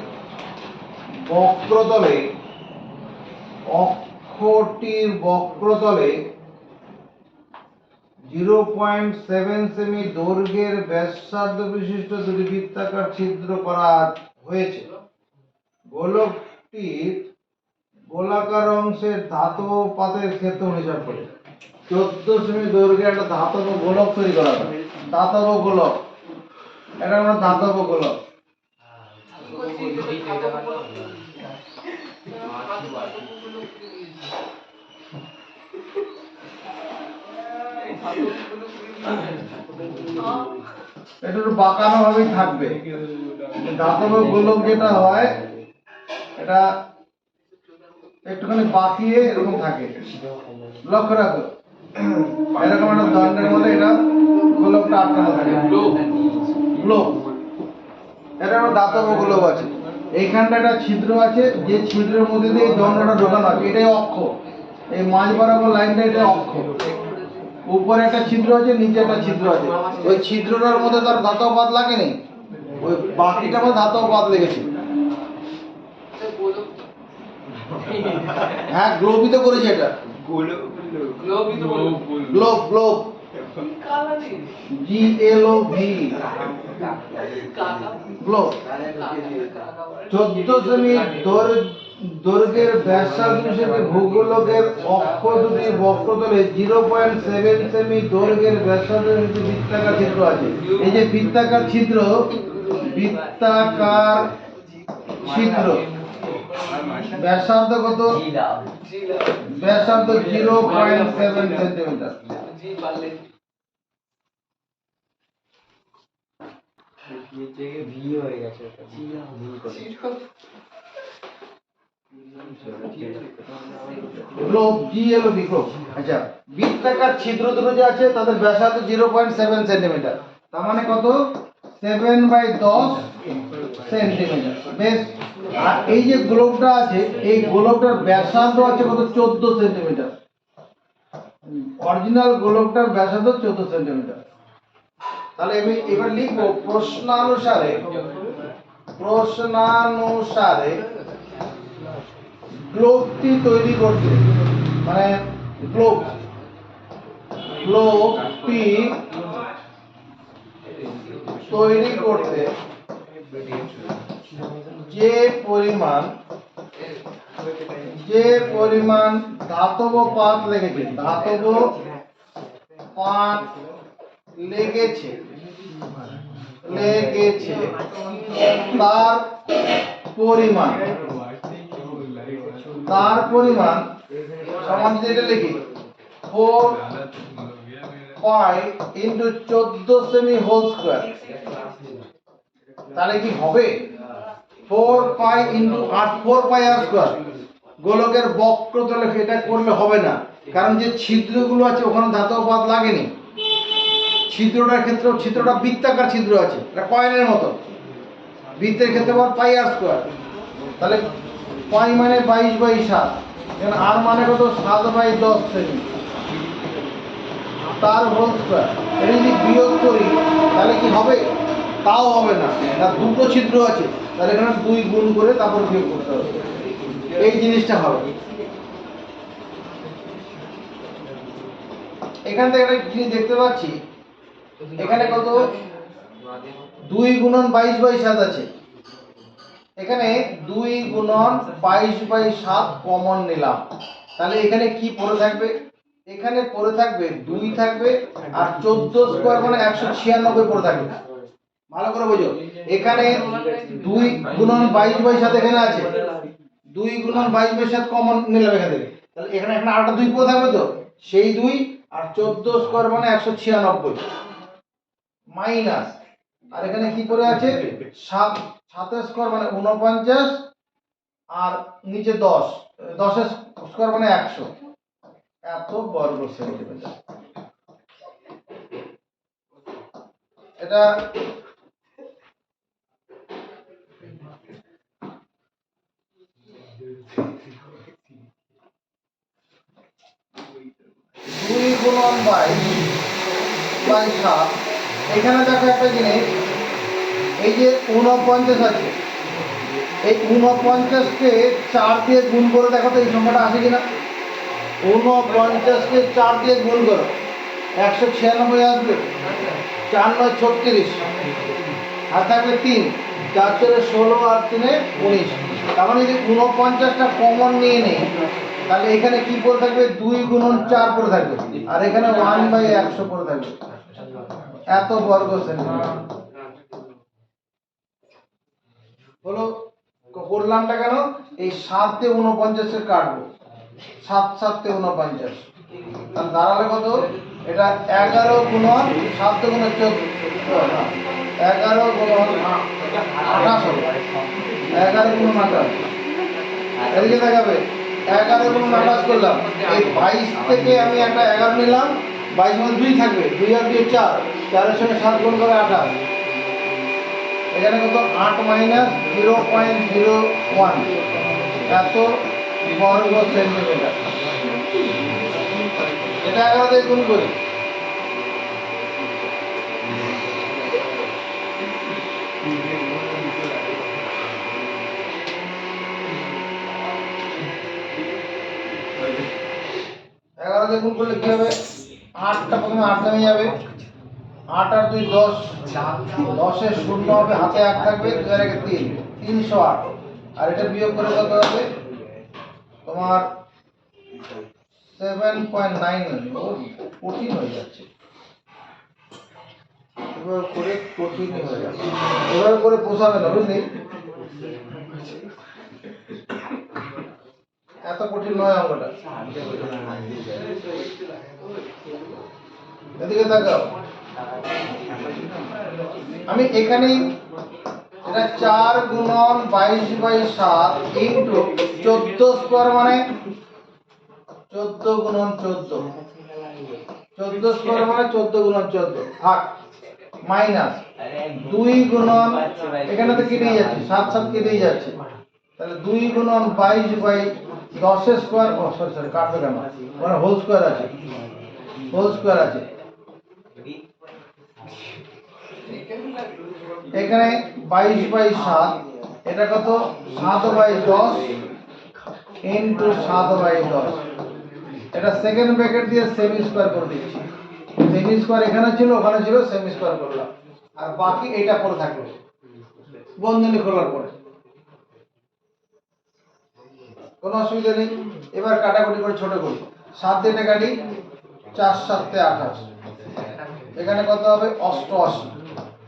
বক্রতলে 0.7 সেমি দৈর্ঘ্যের ব্যাসার্ধ বিশিষ্ট দুটি বৃত্তাকার ছিদ্র করা হয়েছে। গোলকটির গোলাকার অংশের ধাতব পাতের ক্ষেত্রফল হিসাব করে। 14 সেমি দৈর্ঘ্যের একটা ধাতব গোলক তৈরি করা হয়। ধাতব গোলক, এটা আমরা ধাতব গোলক। এটা একটু বাঁকানো ভাবেই থাকবে। ধাতব গোলক যেটা হয়, এটা একটুখানি বাঁকিয়ে এরকম থাকে। লক্ষ্য রাখো, এরকম একটা দণ্ডের মধ্যে এটা গোলকটা আটকানো থাকে। গ্লোব, এটা একটা ধাতব গোলক আছে। এইখানটা একটা ছিদ্র আছে, যে ছিদ্রের মধ্যে দিয়ে এই দণ্ডটা ঢোকানো আছে, এটাই অক্ষ। এই মাঝ বরাবর লাইনটা, এটা অক্ষ। উপরে একটা ছিদ্র আছে, নিচে একটা ছিদ্র আছে। ওই ছিদ্রটার মধ্যে তার ধাতব পাত লাগেনি, ওই বাকিটার মধ্যে ধাতব পাত লেগেছে। হ্যাঁ, গ্লোবই তো করেছে এটা। Globe, globe, GLOB, globe. 14 semi দৈর্ঘ্যের ব্যাসার্ধ বিশিষ্ট ভূগোলকের অক্ষ দুটি বক্রতলে 0.7 সেমি দৈর্ঘ্যের ব্যাসার্ধ বিশিষ্ট বৃত্তাকার ছিদ্র আছে। এই যে বৃত্তাকার ছিদ্র, বৃত্তাকার ছিদ্র ব্যাসার্ধ কত? ব্যাসার্ধ 0.7 সেন্টিমিটার। Globe, GLOB, globe. আচ্ছা, বৃত্তাকার ছিদ্র দুটো যে আছে তাদের ব্যাসার্ধ 0.7 সেন্টিমিটার। তার মানে কত? 7/10 সেন্টিমিটার। বেশ। আর এই যে গোলকটা আছে, এই গোলকটার ব্যাসার্ধ আছে কত? 14 সেন্টিমিটার। অরিজিনাল গোলকটার ব্যাসার্ধ 14 সেন্টিমিটার। তাহলে আমি এবার লিখবো প্রশ্নানুসারে গ্লোবটি তৈরি করতে, মানে গ্লোবটি তৈরি করতে যে পরিমাণ ধাতব পাত লেগেছে, তার পরিমাণ সমান, যদি এটা লিখি 4π × 14 সেমি হোল স্কয়ার, তাহলে কি হবে? 4π × 4πr স্কয়ার। গোলকের বক্রতলে এটা করলে হবে না, কারণ যে ছিদ্রগুলো আছে ওখানে ধাতব পাত লাগেনি। ছিদ্রটা বৃত্তাকার ছিদ্র আছে, এটা কয়েনের মতো। বৃত্তের ক্ষেত্রফল πr স্কয়ার। তাহলে π মানে 22/7, এখানে r মানে কত? 7/10 সেমি, তার হোল স্কয়ার। এটা যদি বিয়োগ করি তাহলে কি হবে? তাও হবে না, তার দুটো ছিদ্র আছে, তাহলে এখানে 2 গুণ করে তারপর বিয়োগ করতে হবে। এই জিনিসটা হবে। এখান থেকে একটা জিনিস দেখতে পাচ্ছি, এখানে কত? 2 × 22/7 আছে। এখানে 2 গুণন 22/7 কমন নিলাম, তাহলে এখানে কি পড়ে থাকবে? এখানে পড়ে থাকবে 2 থাকবে, আর 14 স্কয়ার মানে 196 পড়ে থাকবে। ভালো করে বুঝো, এখানে 2 গুণন 22/7 এখানে আছে, 2 গুণন 22/7 কমন নিলাম এখান থেকে, তাহলে এখানে আরেকটা 2 পড়ে থাকবে, তো সেই 2 আর 14 স্কয়ার মানে 196 মাইনাস, আর এখানে কি পড়ে আছে 7, 7 স্কয়ার মানে 49, আর নিচে 10, 10 স্কয়ার মানে 100, এত বর্গ সেন্টিমিটার। এটা দুই গুণন 22/7। এখানে দেখো একটা জিনিস, এই যে 49 আছে, এই 49কে 4 দিয়ে গুণ করে দেখো তো এই সংখ্যাটা আসে কিনা। 49কে 4 দিয়ে গুণ করো, 196 আসবে। 4 9 36, আর থাকবে 3, 4 4 16 আর 3 19। তার মানে যদি 49টা কমন নিয়ে নেই, তাহলে এখানে কি পড়ে থাকবে? 2 গুণন 4 পড়ে থাকবে, আর এখানে 1/100 পড়ে থাকবে। এত বর্গ সেন্টিমিটার হলো। করলামটা কেন? এই 7 দিয়ে 49 কাটবো, 7 7 তে 49, তাহলে দাঁড়ালে কত? এটা 11 গুণন 7 গুণন 14, 11 গুণন 28 হবে, 11 গুণন 28। এদিকে দেখাবে 11 গুণন 28 করলাম, এই 22 থেকে আমি একটা 11 নিলাম, 22 মানে 2 থাকবে, 2 আর 2 4, 4 এর সঙ্গে 7 গুণ করে 28। এখানে কত? 8 মাইনাস 0.01, এত বর্গ সেন্টিমিটার। এটা 11 দিয়ে গুণ করি, গুণ করলে কি হবে? 8টা প্রথমে 8 নামে যাবে, 8 আর 2 10, 10 এর শূন্য হবে, হাতে 1 থাকবে, 2 আর 1 3, 308। আর এটা বিয়োগ করে কত হবে তোমার? 7.9। কঠিন হয়ে যাচ্ছে, এবার করে কঠিন হয়ে যাচ্ছে, এবার করে পোষাবে না, বুঝলি? এত কঠিন নয় অঙ্কটা। এদিকে তাকাও, আমি এখানেই এটা 4 গুণন 22/7 ইন্টু 14 স্কয়ার মানে 14 গুণন 14, 14 স্কয়ার মানে 14 গুণন 14 ভাগ, মাইনাস 2 গুণন, এখানে তো কেটেই যাচ্ছে, 7 7 কেটেই যাচ্ছে, তাহলে 2 গুণন 22/10 স্কয়ার, ও সরি কাটবে কেন, মানে হোল স্কয়ার আছে, হোল স্কয়ার আছে। এখানে 22/7, এটা কত? 7/10 ইন্টু 7/10। এটা সেকেন্ড ব্র্যাকেট দিয়ে সেমি স্কয়ার করে দিচ্ছি, সেমি স্কয়ার এখানে ছিল, ওখানে ছিল, সেমি স্কয়ার করলাম, আর বাকি এটা পড়ে থাকবে বন্ধনী খোলার পরে, কোনো অসুবিধা নেই। এবার কাটাকুটি করে ছোট করি, 7 দিয়ে এটা কাটি, 4 7 তে 28, এখানে কত হবে? 88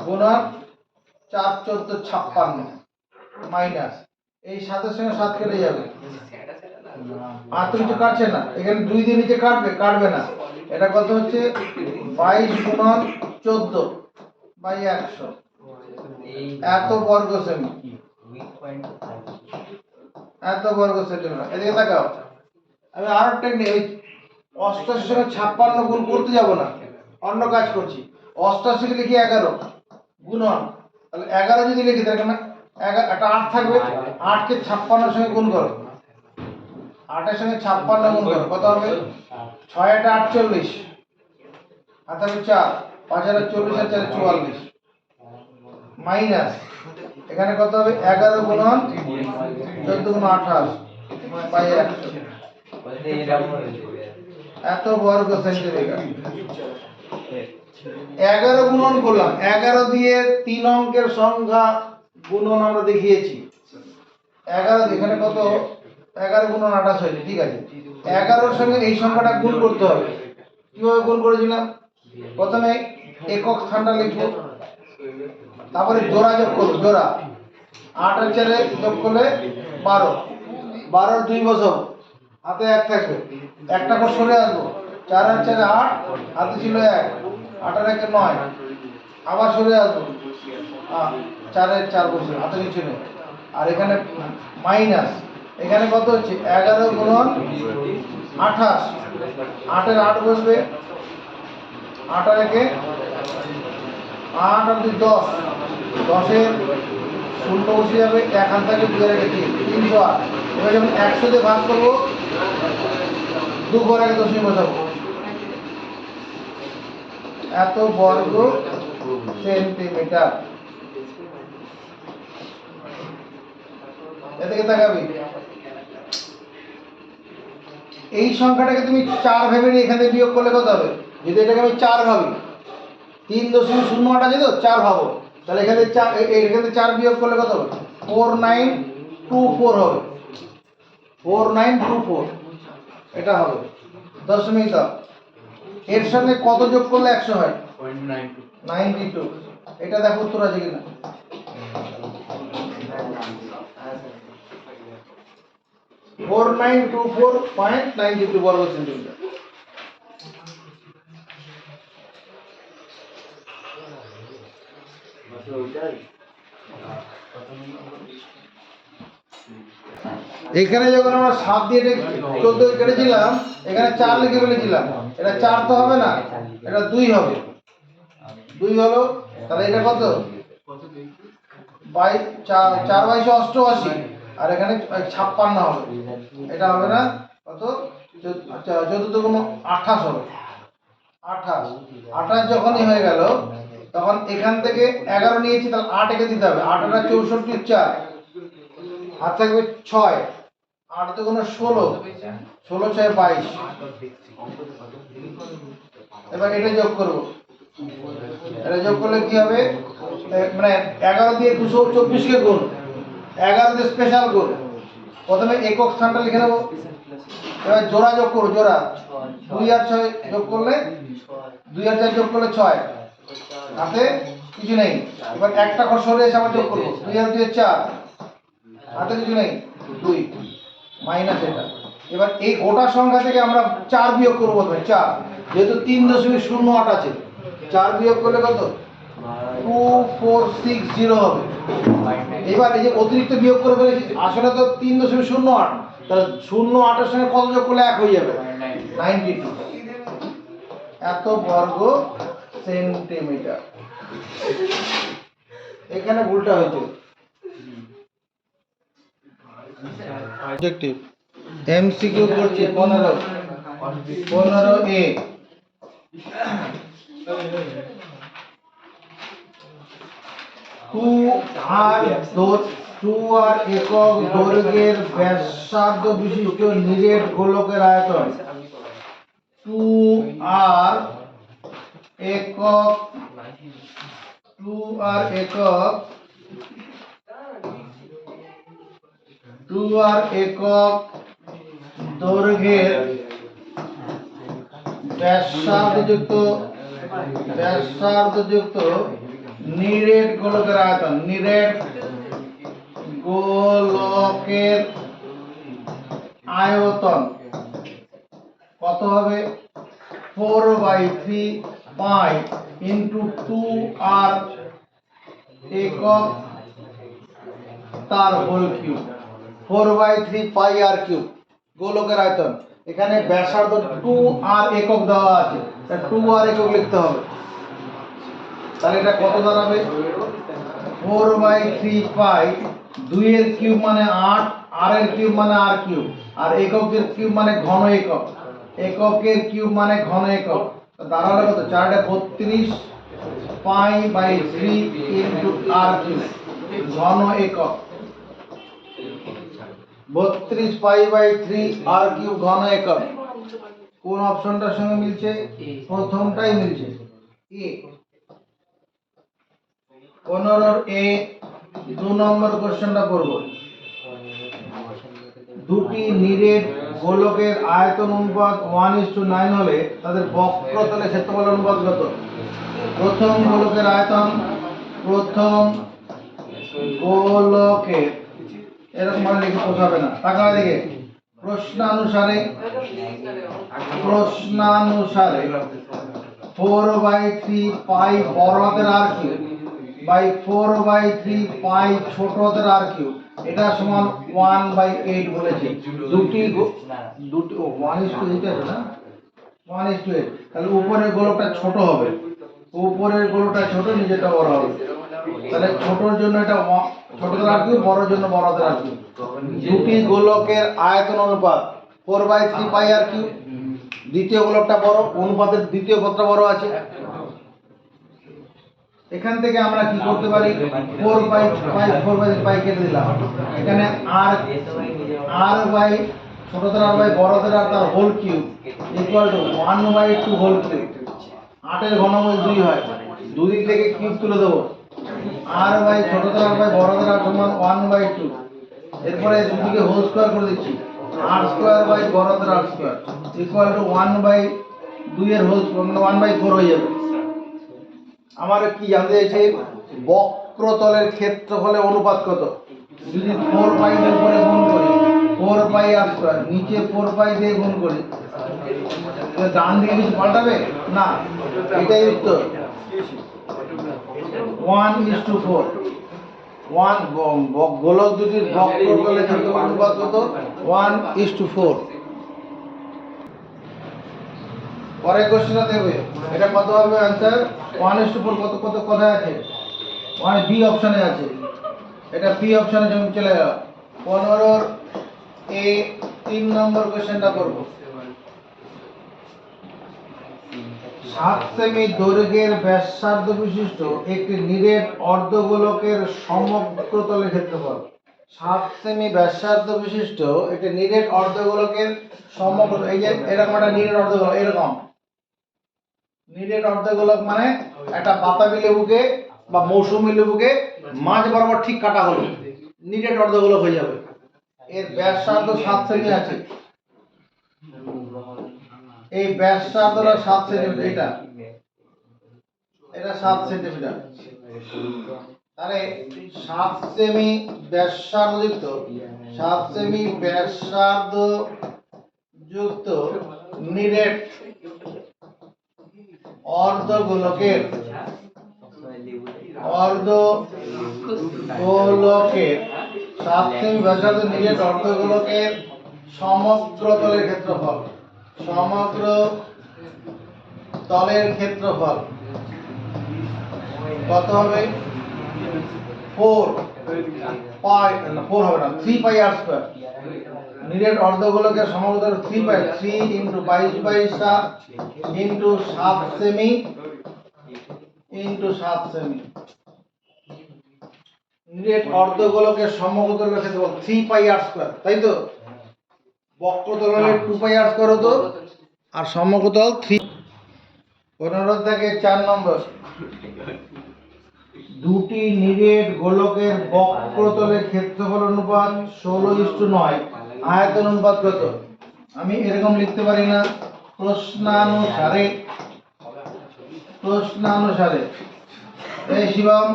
গুণন 4 14 56 মাইনাস, এই 7 এর সঙ্গে 7 কেটে যাবে, আর তো কিছু কাটছে না, এখানে 2 দিয়ে নিচে কাটবে না, এটা কত হচ্ছে? 22 গুণন 14/100, এত বর্গ সেমি, এত বর্গ সেন্টিমিটার। এদিকে তাকাও, আমি আরো টেকনিক, ওই 88 এর সঙ্গে 56 গুণ করতে যাব না, অন্য কাজ করছি। 88 কে লিখি 11 গুণন, তাহলে 11 যদি লিখি তাহলে একটা 8 থাকবে, 8 কে 56 এর সঙ্গে গুণ করো, 8 এর সঙ্গে 56 গুণ করো, কত হবে? 6 এটা 48, আর তাহলে 4, 5 আর 40 আর 4 44, মাইনাস এখানে কত হবে? 11 গুণন 14 গুণ 28 বাই 100, এত বর্গ সেন্টিমিটার। 11 গুণন করলাম, 11 দিয়ে 3 অঙ্কের সংখ্যা গুণন আমরা দেখিয়েছি, 11 এখানে কত 11 গুণন 28 হয়নি, ঠিক আছে। 11 এর সঙ্গে এই সংখ্যাটা গুণ করতে হবে। কিভাবে গুণ করেছিলাম? প্রথমে একক স্থানটা লিখবো, তারপরে জোড়া যোগ করবো, জোড়া 8 আর 4 যোগ করলে 12, 12 2 বসাবো, হাতে 1 থাকবে, একটা করে সরে আসবো, 4 আর 4 8, হাতে ছিল 1, 8 আর 1 9, আবার সরে আসবো, 4 এর 4 বসে হাতে কিছু নেই, আর এখানে মাইনাস, এখানে কত হচ্ছে 11 গুণন 28, 8 এর 8 বসবে, 8 আর 1 8 আর 2 10, 10 এর 0 বসে যাবে, এখান থেকে 2 এর 3, 308। এবার যখন 100 দিয়ে ভাগ করবো, 2 ঘর 1 দশমিক বসাবো, এত বর্গ সেন্টিমিটার। এদিকে তাকাবি, এই সংখ্যাটাকে তুমি 4 ভেবে নিয়ে এখানে বিয়োগ করলে কত হবে? যদি এটাকে আমি 4 ভাবি, 3.08 আছে তো, 4 ভাবো, তাহলে এখানে 4, এখানে 4 বিয়োগ করলে কত হবে? 4924 হবে, 4924 এটা হবে। দশমিক দাও, এর সঙ্গে কত যোগ করলে 100 হয়? 92। এটা দেখো উত্তর আছে কিনা। ফোর 4924.92 বর্গ সেন্টিমিটার। এখানে যখন আমরা 7 দিয়ে 14 কেটেছিলাম, এখানে 4 লিখে ফেলেছিলাম, এটা 4 তো হবে না, এটা 2 হবে, 2 হলো, তাহলে এটা কত? 4 22 88, আর এখানে 56 হবে, এটা হবে না, কত? 14 গুণ 28 হবে, 28 যখনই হয়ে গেল, তখন এখান থেকে 11 নিয়েছি, তাহলে 8 একে দিতে হবে, 8 আর 64 4, হাত থাকবে 6, 8 দুগুণ 16, 16 6 22। এবার এটা যোগ করব, এটা যোগ করলে কি হবে? মানে 11 দিয়ে 224 কে গুণ, 11 দিয়ে স্পেশাল গুণ, প্রথমে একক স্থানটা লিখে নেব, এবার জোড়া যোগ করব, জোড়া 2 আর 6 যোগ করলে, 2 আর 4 যোগ করলে 6, হাতে কিছু নেই, এবার একটা ঘর সরে এসে আবার যোগ করব, 2 আর 2 4, হাতে কিছু নেই, 2 মাইনাস এটা। এবার এই গোটা সংখ্যা থেকে আমরা 4 বিয়োগ করব, বলবেন 4, যেহেতু 3.08 আছে, 4 বিয়োগ করলে কত? 2460 হবে। এবার এই যে অতিরিক্ত বিয়োগ করে ফেলেছি, আসলে তো 3.08, তাহলে 08 এর সঙ্গে কত যোগ করলে 1 হয়ে যাবে? 92। এত বর্গ সেন্টিমিটার। এখানে ভুলটা হয়েছে। অবজেক্টিভ এমসিকিউ করছি 15 এ, টু আর একক দৈর্ঘ্যের ব্যাসার্ধ বিশিষ্ট নিরেট গোলকের আয়তন, 2 আর একক দৈর্ঘ্যের ব্যাসার্ধযুক্ত নিরেট গোলকের আয়তন, নিরেট গোলকের আয়তন কত হবে? 4/3 পাই ইন্টু 2 আর একক তার হোল কিউব, 4/3 পাই আর কিউব গোলকের আয়তন। এখানে ব্যাসার্ধ 2 আর একক দেওয়া আছে, 2 আর একক লিখতে হবে, তাহলে এটা কত দাঁড়াবে? 4/3 পাই, 2 এর কিউব মানে 8, আর এর কিউব মানে আর কিউব, আর এককের কিউব মানে ঘন একক, এককের কিউব মানে ঘন একক, দাঁড়ালো কত? 4 32 পাই/3 ইনটু আর কিউব ঘন একক, 32 পাই/3 আর কিউব ঘন একক। কোন অপশনটার সঙ্গে মিলছে? প্রথমটাই মিলছে, এ। 15 এ 2 নম্বর কোশ্চেনটা করব। দুটি নিরেট গোলকের আয়তন অনুপাত 1:9 হলে তাদের বক্রতলের ক্ষেত্রফল অনুপাত কত? প্রথম গোলকের আয়তন, প্রথম গোলকের, এরকম ভাবে লিখে পোষাবে না, তাকাও এদিকে। প্রশ্নানুসারে 4/3 পাই বড় হাতের আর কিউব বাই 4/3 পাই ছোট হাতের আর কিউব, এটা সমান 1/8 বলেছে। দুটি 1:8 আছে না, 1:8, তাহলে উপরের গোলকটা ছোট হবে, উপরের গোলকটা ছোট, নিচেরটা বড় হবে। তাহলে ছোটর জন্য এটা ছোট হাতের আর কিউব, বড়র জন্য বড় হাতের আর কিউব। দুটি গোলকের আয়তন অনুপাত 4/3 পাই আর কিউব, দ্বিতীয় গোলকটা বড়, অনুপাতের দ্বিতীয় পদটা বড় আছে। এখান থেকে আমরা কি করতে পারি? 4/3 কেটে দিলাম, এখানে আর বাই ছোট হাতের আর বাই বড় হাতের আর তার whole cube equal to 1/2 whole cube. 8 এর ঘনমূল 2 হয়, দুই দিক থেকে কিউব তুলে দেবো। আর বাই ছোট হাতের আর বাই বড় হাতের আর সমান 1/2। এরপরে দুদিকে হোল স্কয়ার করে দিচ্ছি, আর স্কয়ার বাই বড় হাতের আর স্কয়ার ইকুয়াল টু 1/2 এর হোল স্কয়ার, মানে 1/4 হয়ে যাবে। আমার কি জানতে চাইছে? বক্রতলের ক্ষেত্রফলের অনুপাত কত? যদি 4 পাই দিয়ে উপরে গুণ করি, 4 পাই আর স্কয়ার, নিচে 4 পাই দিয়ে গুণ করি, তাহলে ডান দিকে কিছু পাল্টাবে না, এটাই উত্তর। 1:4, গোলক দুটির বক্রতলের ক্ষেত্রফল অনুপাত কত? 1:4। পরের কোশ্চেনটা দেবে, এটা কত হবে आंसर? 1:4 কত কত কোথায় আছে? 1 বি অপশনে আছে, এটা বি অপশনে চলে গেল। 15 এ 3 নম্বর কোশ্চেনটা করব। 7 সেমি দৈর্ঘ্যের ব্যাসার্ধ বিশিষ্ট একটি নিরেট অর্ধগোলকের সমগ্রতলের ক্ষেত্রফল। 7 সেমি ব্যাসার্ধ বিশিষ্ট একটি নিরেট অর্ধগোলকের সমগ্র, এই যে এরকম একটা নিরেট অর্ধগোলক, এরকম নিরেট অর্ধগোলক মানে একটা বাতাবি লেবুকে বা মৌসুমী লেবুকে মাঝ বরাবর ঠিক কাটা হলো, নিরেট অর্ধগোলক হয়ে যাবে। এর ব্যাসার্ধ 7 সেমি আছে, এই ব্যাসার্ধটা 7 সেন্টিমিটার, এটা 7 সেন্টিমিটার। তাহলে 7 সেমি ব্যাসার্ধ যুক্ত, 7 সেমি ব্যাসার্ধ যুক্ত নিরেট অর্ধগোলকের অর্ধগোলকের 7 সেমি ব্যাসার্ধ নিরেট অর্ধগোলকের সমগ্র তলের ক্ষেত্রফল, সমগ্র তলের ক্ষেত্রফল কত হবে? 4 পাই, না 4 হবে না, 3 পাই আর স্কয়ার। নিরেট অর্ধগোলকের সমগ্র তলের 3 পাই, 3 * 22/7 * 7 সেমি * 7 সেমি। নিরেট অর্ধগোলকের সমগ্র তলের ক্ষেত্রফল 3 পাই আর স্কয়ার, তাই তো? বক্রতল হলে 2 পাই আর স্কয়ার হতো, আর সমগ্রতল 3। 15 থেকে 4 নম্বর, দুটি নিরেট গোলকের বক্রতলের ক্ষেত্রফল অনুপাত 16:9, আয়তন অনুপাত কত? আমি এরকম লিখতে পারি না, প্রশ্নানুসারে এই শিবম,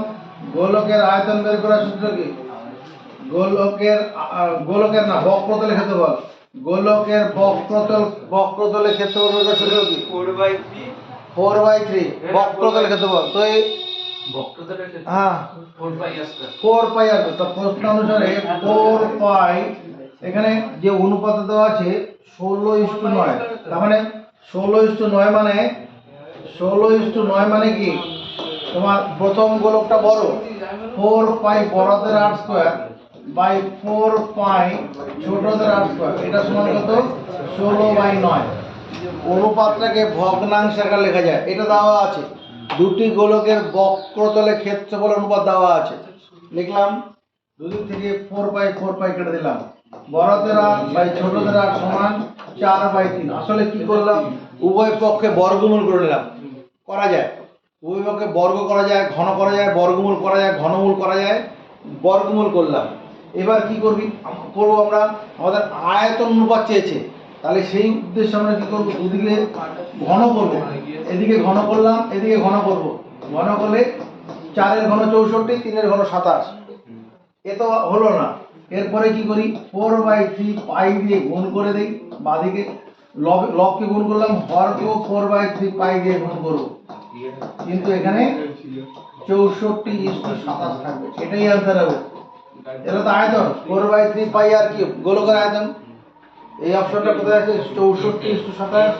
গোলকের আয়তন বের করার সূত্র কি? গোলকের না, বক্রতলের ক্ষেত্রফল, গোলকের বক্রতলের ক্ষেত্রফল বের করার সূত্র কি? 4/3 বক্রতলের ক্ষেত্রফল। তো এই হ্যাঁ 4 পাই আর, তো প্রশ্ন অনুসারে 4 পাই, এখানে যে অনুপাত দেওয়া আছে 16:9, তার মানে 16:9 মানে 16:9 মানে কি? তোমার প্রথম গোলকটা বড়, 4 পাই বড় হাতের আর স্কয়ার বাই 4 পাই ছোট হাতের আর স্কয়ার, এটা সমান কত? 16/9। অনুপাতটাকে ভগ্নাংশে আকারে লেখা যায়, এটা দেওয়া আছে। দুটি গোলকের বক্রতলের ক্ষেত্রফল অনুপাত দেওয়া আছে, লিখলাম। দুদিক থেকে 4 পাই কেটে দিলাম, বড় হাতের আর বাই ছোট হাতের আর সমান 4/3। আসলে কি করলাম? উভয় পক্ষে বর্গমূল করে নিলাম, করা যায়, উভয় পক্ষে বর্গ করা যায়, ঘন করা যায়, বর্গমূল করা যায়, ঘনমূল করা যায়, বর্গমূল করলাম। এবার কি করবি করবো আমরা, আমাদের আয়তন অনুপাত চেয়েছে, তাহলে সেই উদ্দেশ্যে আমরা কি করবো, দুদিকে ঘন করবো, এদিকে ঘন করলাম, এদিকে ঘন করব, ঘন করলে 4 ঘন 64, 3 ঘন 27, এ তো হলো না। এরপরে কি করি, 4/3 পাই দিয়ে গুণ করে দেই, বাদিকে লবকে গুণ করলাম, হরকেও 4/3 পাই দিয়ে গুণ করবো, কিন্তু এখানে 64:27 থাকবে, এটাই আনসার হবে। এটা তো আয়তন 4/3 পাই আর কি গোলকের আয়তন। এই অপশনটা কোথায় আছে, 64:27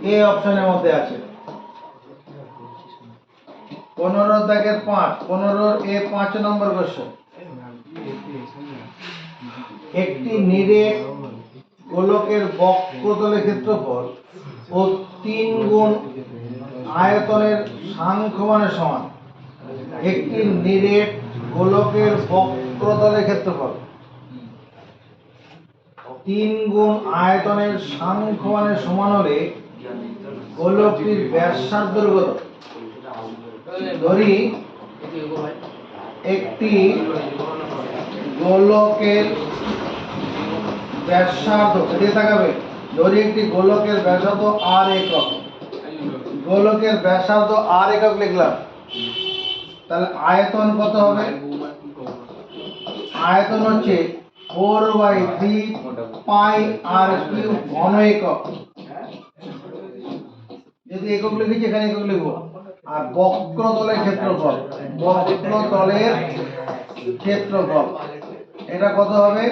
এই অপশনের মধ্যে আছে। 15 দাগের 5, 15 এ 5 নম্বর কোশ্চেন। একটি নিরেট গোলকের বক্রতলের ক্ষেত্রফল ও 3 গুণ আয়তনের সাংখ্যমানের সমান। একটি নিরেট গোলকের বক্রতলের ক্ষেত্রফল 3 গুণ আয়তনের সাংখ্যমানের সমান হলে গোলকটির ব্যাসার্ধ কত? ধরি একটি গোলকের ব্যাসার্ধ, এদিকে তাকাবে, ধরি একটি গোলকের ব্যাসার্ধ r একক, গোলকের ব্যাসার্ধ r একক লিখলাম, তাহলে আয়তন কত হবে? আয়তন হচ্ছে 4/3 পাই r কিউব ঘন একক, যদি একক লিখেছি এখানে একক লিখবো। আর বক্রতলের ক্ষেত্রফল, বক্রতলের ক্ষেত্রফল এটা কত হবে?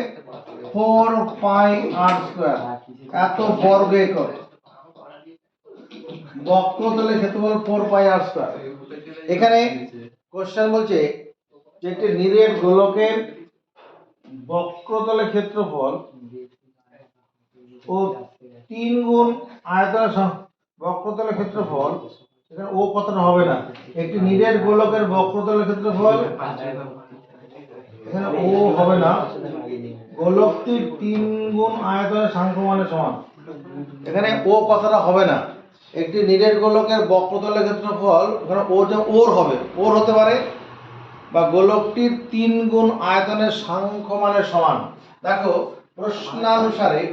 4 পাই r স্কয়ার, এত বর্গ একক। বক্রতলের ক্ষেত্রফল 4 পাই r স্কয়ার। এখানে কোশ্চেন বলছে যে একটি নিরেট গোলকের বক্রতলের ক্ষেত্রফল ও 3 গুণ আয়তনের বক্রতলের ক্ষেত্রফল, এখানে ও কতটা হবে না, একটি নিরেট গোলকের বক্রতলের ক্ষেত্রফল, এখানে ও হবে না, গোলকটির 3 গুণ আয়তনের সাংখ্যমানের সমান, এখানে ও কথাটা হবে না। একটি নিরেট গোলকের বক্রতলের ক্ষেত্রফল, এখানে ও যে ওর হবে, ওর হতে পারে, বা গোলকটির 3 গুণ আয়তনের সাংখ্যমানের সমান। দেখো প্রশ্নানুসারে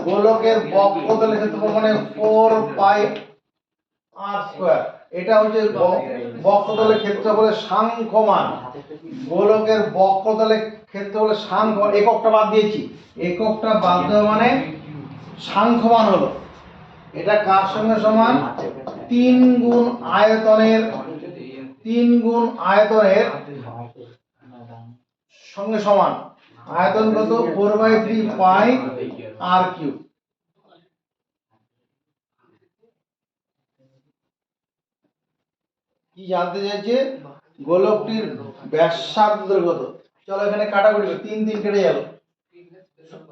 গোলকের বক্রতলের ক্ষেত্রফল মানে 4 পাই r স্কয়ার, এটা হচ্ছে বক্রতলের ক্ষেত্রফলের সাংখ্যমান। গোলকের বক্রতলের ক্ষেত্রফলের সাংখ্যমান, এককটা বাদ দিয়েছি, এককটা বাদ দেওয়া মানে সাংখ্যমান হলো, এটা কার সঙ্গে সমান? 3 গুণ আয়তনের সঙ্গে সমান। আয়তন কত? 4/3 পাই r কিউব। কি জানতে চাইছে? গোলকটির ব্যাসার্ধ কত? চলো এখানে কাটাকুটি করি, 3 3 কেটে গেল।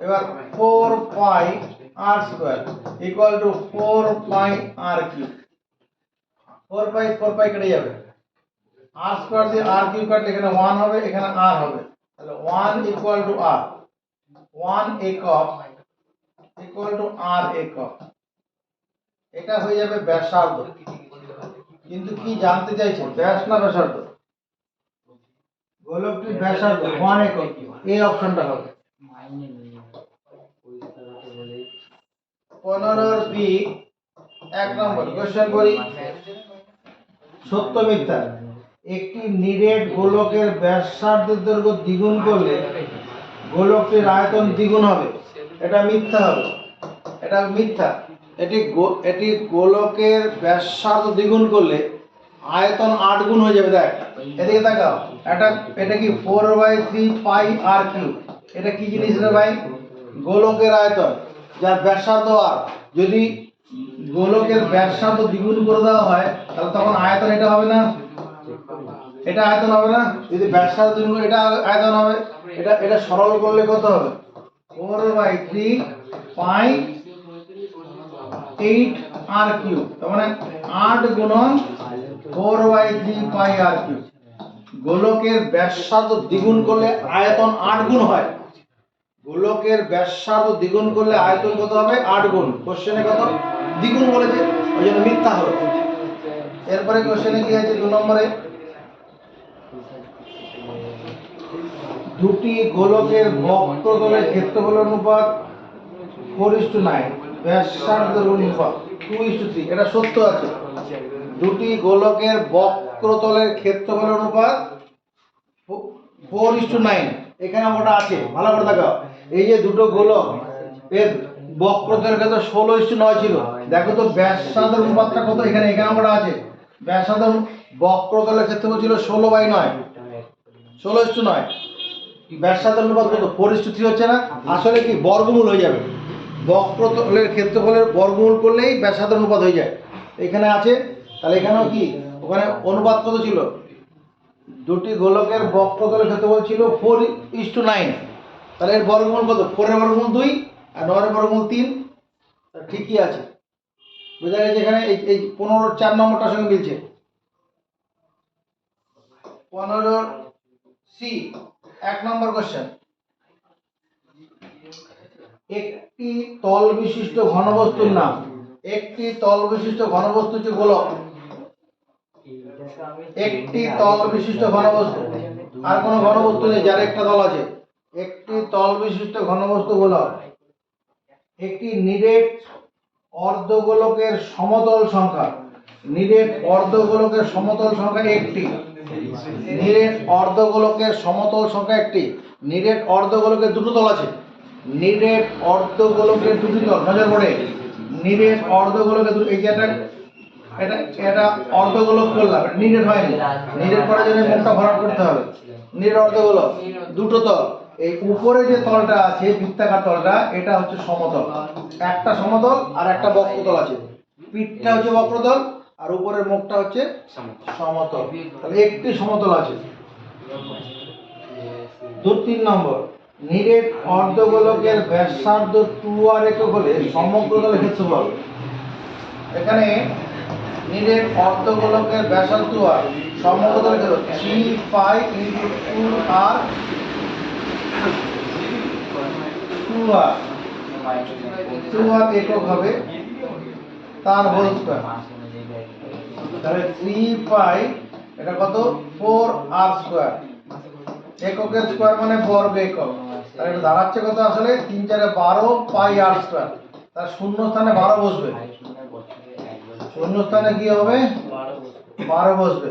এবার 4 পাই r square equal to 4 pi r cube. 4 পাই কেটে যাবে, r স্কয়ার দিয়ে r কিউব কাটলে এখানে 1 হবে, এখানে r হবে, তাহলে 1 ইকুয়াল টু r, 1 একক ইকুয়াল টু r একক, এটা হয়ে যাবে ব্যাসার্ধ। কিন্তু কি জানতে চাইছে, ব্যাস না ব্যাসার্ধ? গোলকটির ব্যাসার্ধ 1 একক, এই অপশনটা হবে। 15 বি 1 নম্বর কোশ্চেন করি, সত্য মিথ্যা। একটি নিরেট গোলকের ব্যাসার্ধের দৈর্ঘ্য দ্বিগুণ করলে গোলকটির আয়তন দ্বিগুণ হবে, এটা মিথ্যা হবে, এটা মিথ্যা। এটি গোলকের ব্যাসার্ধ দ্বিগুণ করলে আয়তন 8 গুণ হয়ে যাবে। দেখ এদিকে তাকাও, এটা কি 4/3 পাই r কিউব, এটা কি জিনিস রে ভাই? গোলকের আয়তন, যার ব্যাসার্ধ r। যদি গোলকের ব্যাসার্ধ দ্বিগুণ করে দেওয়া হয় তাহলে তখন আয়তন এটা হবে না, এটা আয়তন হবে না। যদি ব্যাসার্ধ দ্বিগুণ করে এটা আয়তন হবে, এটা সরল করলে কত হবে? 4/3 পাই 8 r কিউব, তার মানে 8 গুণন 4/3 পাই r কিউব। গোলকের ব্যাসার্ধ দ্বিগুণ করলে আয়তন 8 গুণ হয়, গোলকের ব্যাসার্ধ দ্বিগুণ করলে আয়তন কত হবে? 8 গুণ। কোশ্চেনে কত? দ্বিগুণ বলেছে, ওই জন্য মিথ্যা হবে। এরপরে কোশ্চেনে কি আছে 2 নম্বরে, দুটি গোলকের বক্রতলের ক্ষেত্রফল অনুপাত 4:9, ব্যাসার্ধের অনুপাত 2:3। এটা সত্য আছে। দুটি গোলকের বক্রতলের ক্ষেত্রফল অনুপাত 4:9, এখানে ওটা আছে, ভালো করে দেখো। এই যে দুটো গোলক এর বক্রতলের ক্ষেত্রে 16:9 ছিল, দেখো তো ব্যাসার্ধের অনুপাতটা কত, এখানে ওটা আছে। ব্যাসার্ধের বক্রতলের ক্ষেত্রফল ছিল 16/9, 16:9। ব্যাসার্ধের অনুপাত কত, 4:3 হচ্ছে না? আসলে কি বর্গমূল হয়ে যাবে, বক্রতলের ক্ষেত্রফলের বর্গমূল করলেই ব্যাসার্ধের অনুপাত হয়ে যায়। এখানে আছে, তাহলে এখানেও কি, ওখানে অনুপাত কত ছিল, দুটি গোলকের বক্রতলের ক্ষেত্রফল ছিল 4:9, তাহলে এর বর্গমূল কত, 4 এর বর্গমূল 2 আর 9 এর বর্গমূল 3। ঠিকই আছে, বোঝা গেছে। এখানে এই 15 4 নম্বরটার সঙ্গে মিলছে। 15C 1 নম্বর কোশ্চেন। একটি তল বিশিষ্ট ঘনবস্তুর নাম। একটি তল বিশিষ্ট ঘনবস্তু হচ্ছে গোলক। একটি তল বিশিষ্ট ঘনবস্তু, আর কোনো ঘনবস্তু নেই যার একটা তল আছে। একটি তল বিশিষ্ট ঘনবস্তু গোলক। একটি নিরেট অর্ধগোলকের সমতল সংখ্যা। নিরেট অর্ধগোলকের সমতল সংখ্যা একটি। নিরেট অর্ধগোলকের সমতল সংখ্যা একটি। নিরেট অর্ধগোলকের দুটো তল আছে। নিরেট অর্ধগোলকের দুটি তল, নজর পড়ে। নিরেট অর্ধগোলকের দুটো, এই যে এটা এটা অর্ধগোলক করলাম, নিরেট হয়নি। নিরেট করার জন্য মুখটা ভরাট করতে হবে। নিরেট অর্ধগোলক, দুটো তল। এই উপরে যে তলটা আছে, বৃত্তাকার তলটা, এটা হচ্ছে সমতল। একটা সমতল আর একটা বক্রতল আছে। পিঠটা হচ্ছে বক্রতল আর উপরের মুখটা হচ্ছে সমতল। তাহলে একটি সমতল আছে। 3 নম্বর, নিরেট অর্ধগোলকের ব্যাসার্ধ 2r একক হলে সমগ্র তলের ক্ষেত্রফল। এখানে নিরেট অর্ধগোলকের ব্যাসার্ধ 2r, সমগ্র তলের ক্ষেত্রফল 3 পাই × 2r, 2r একক হবে, তার হোল স্কয়ার। তাহলে 3 পাই, এটা কত, 4r স্কয়ার। এককের স্কয়ার মানে বর্গ একক। তাহলে এটা দাঁড়াচ্ছে কত, আসলে 3 4 12 পাই r স্কয়ার। তার শূন্য স্থানে 12 বসবে। শূন্য স্থানে কি হবে, 12 বসবে।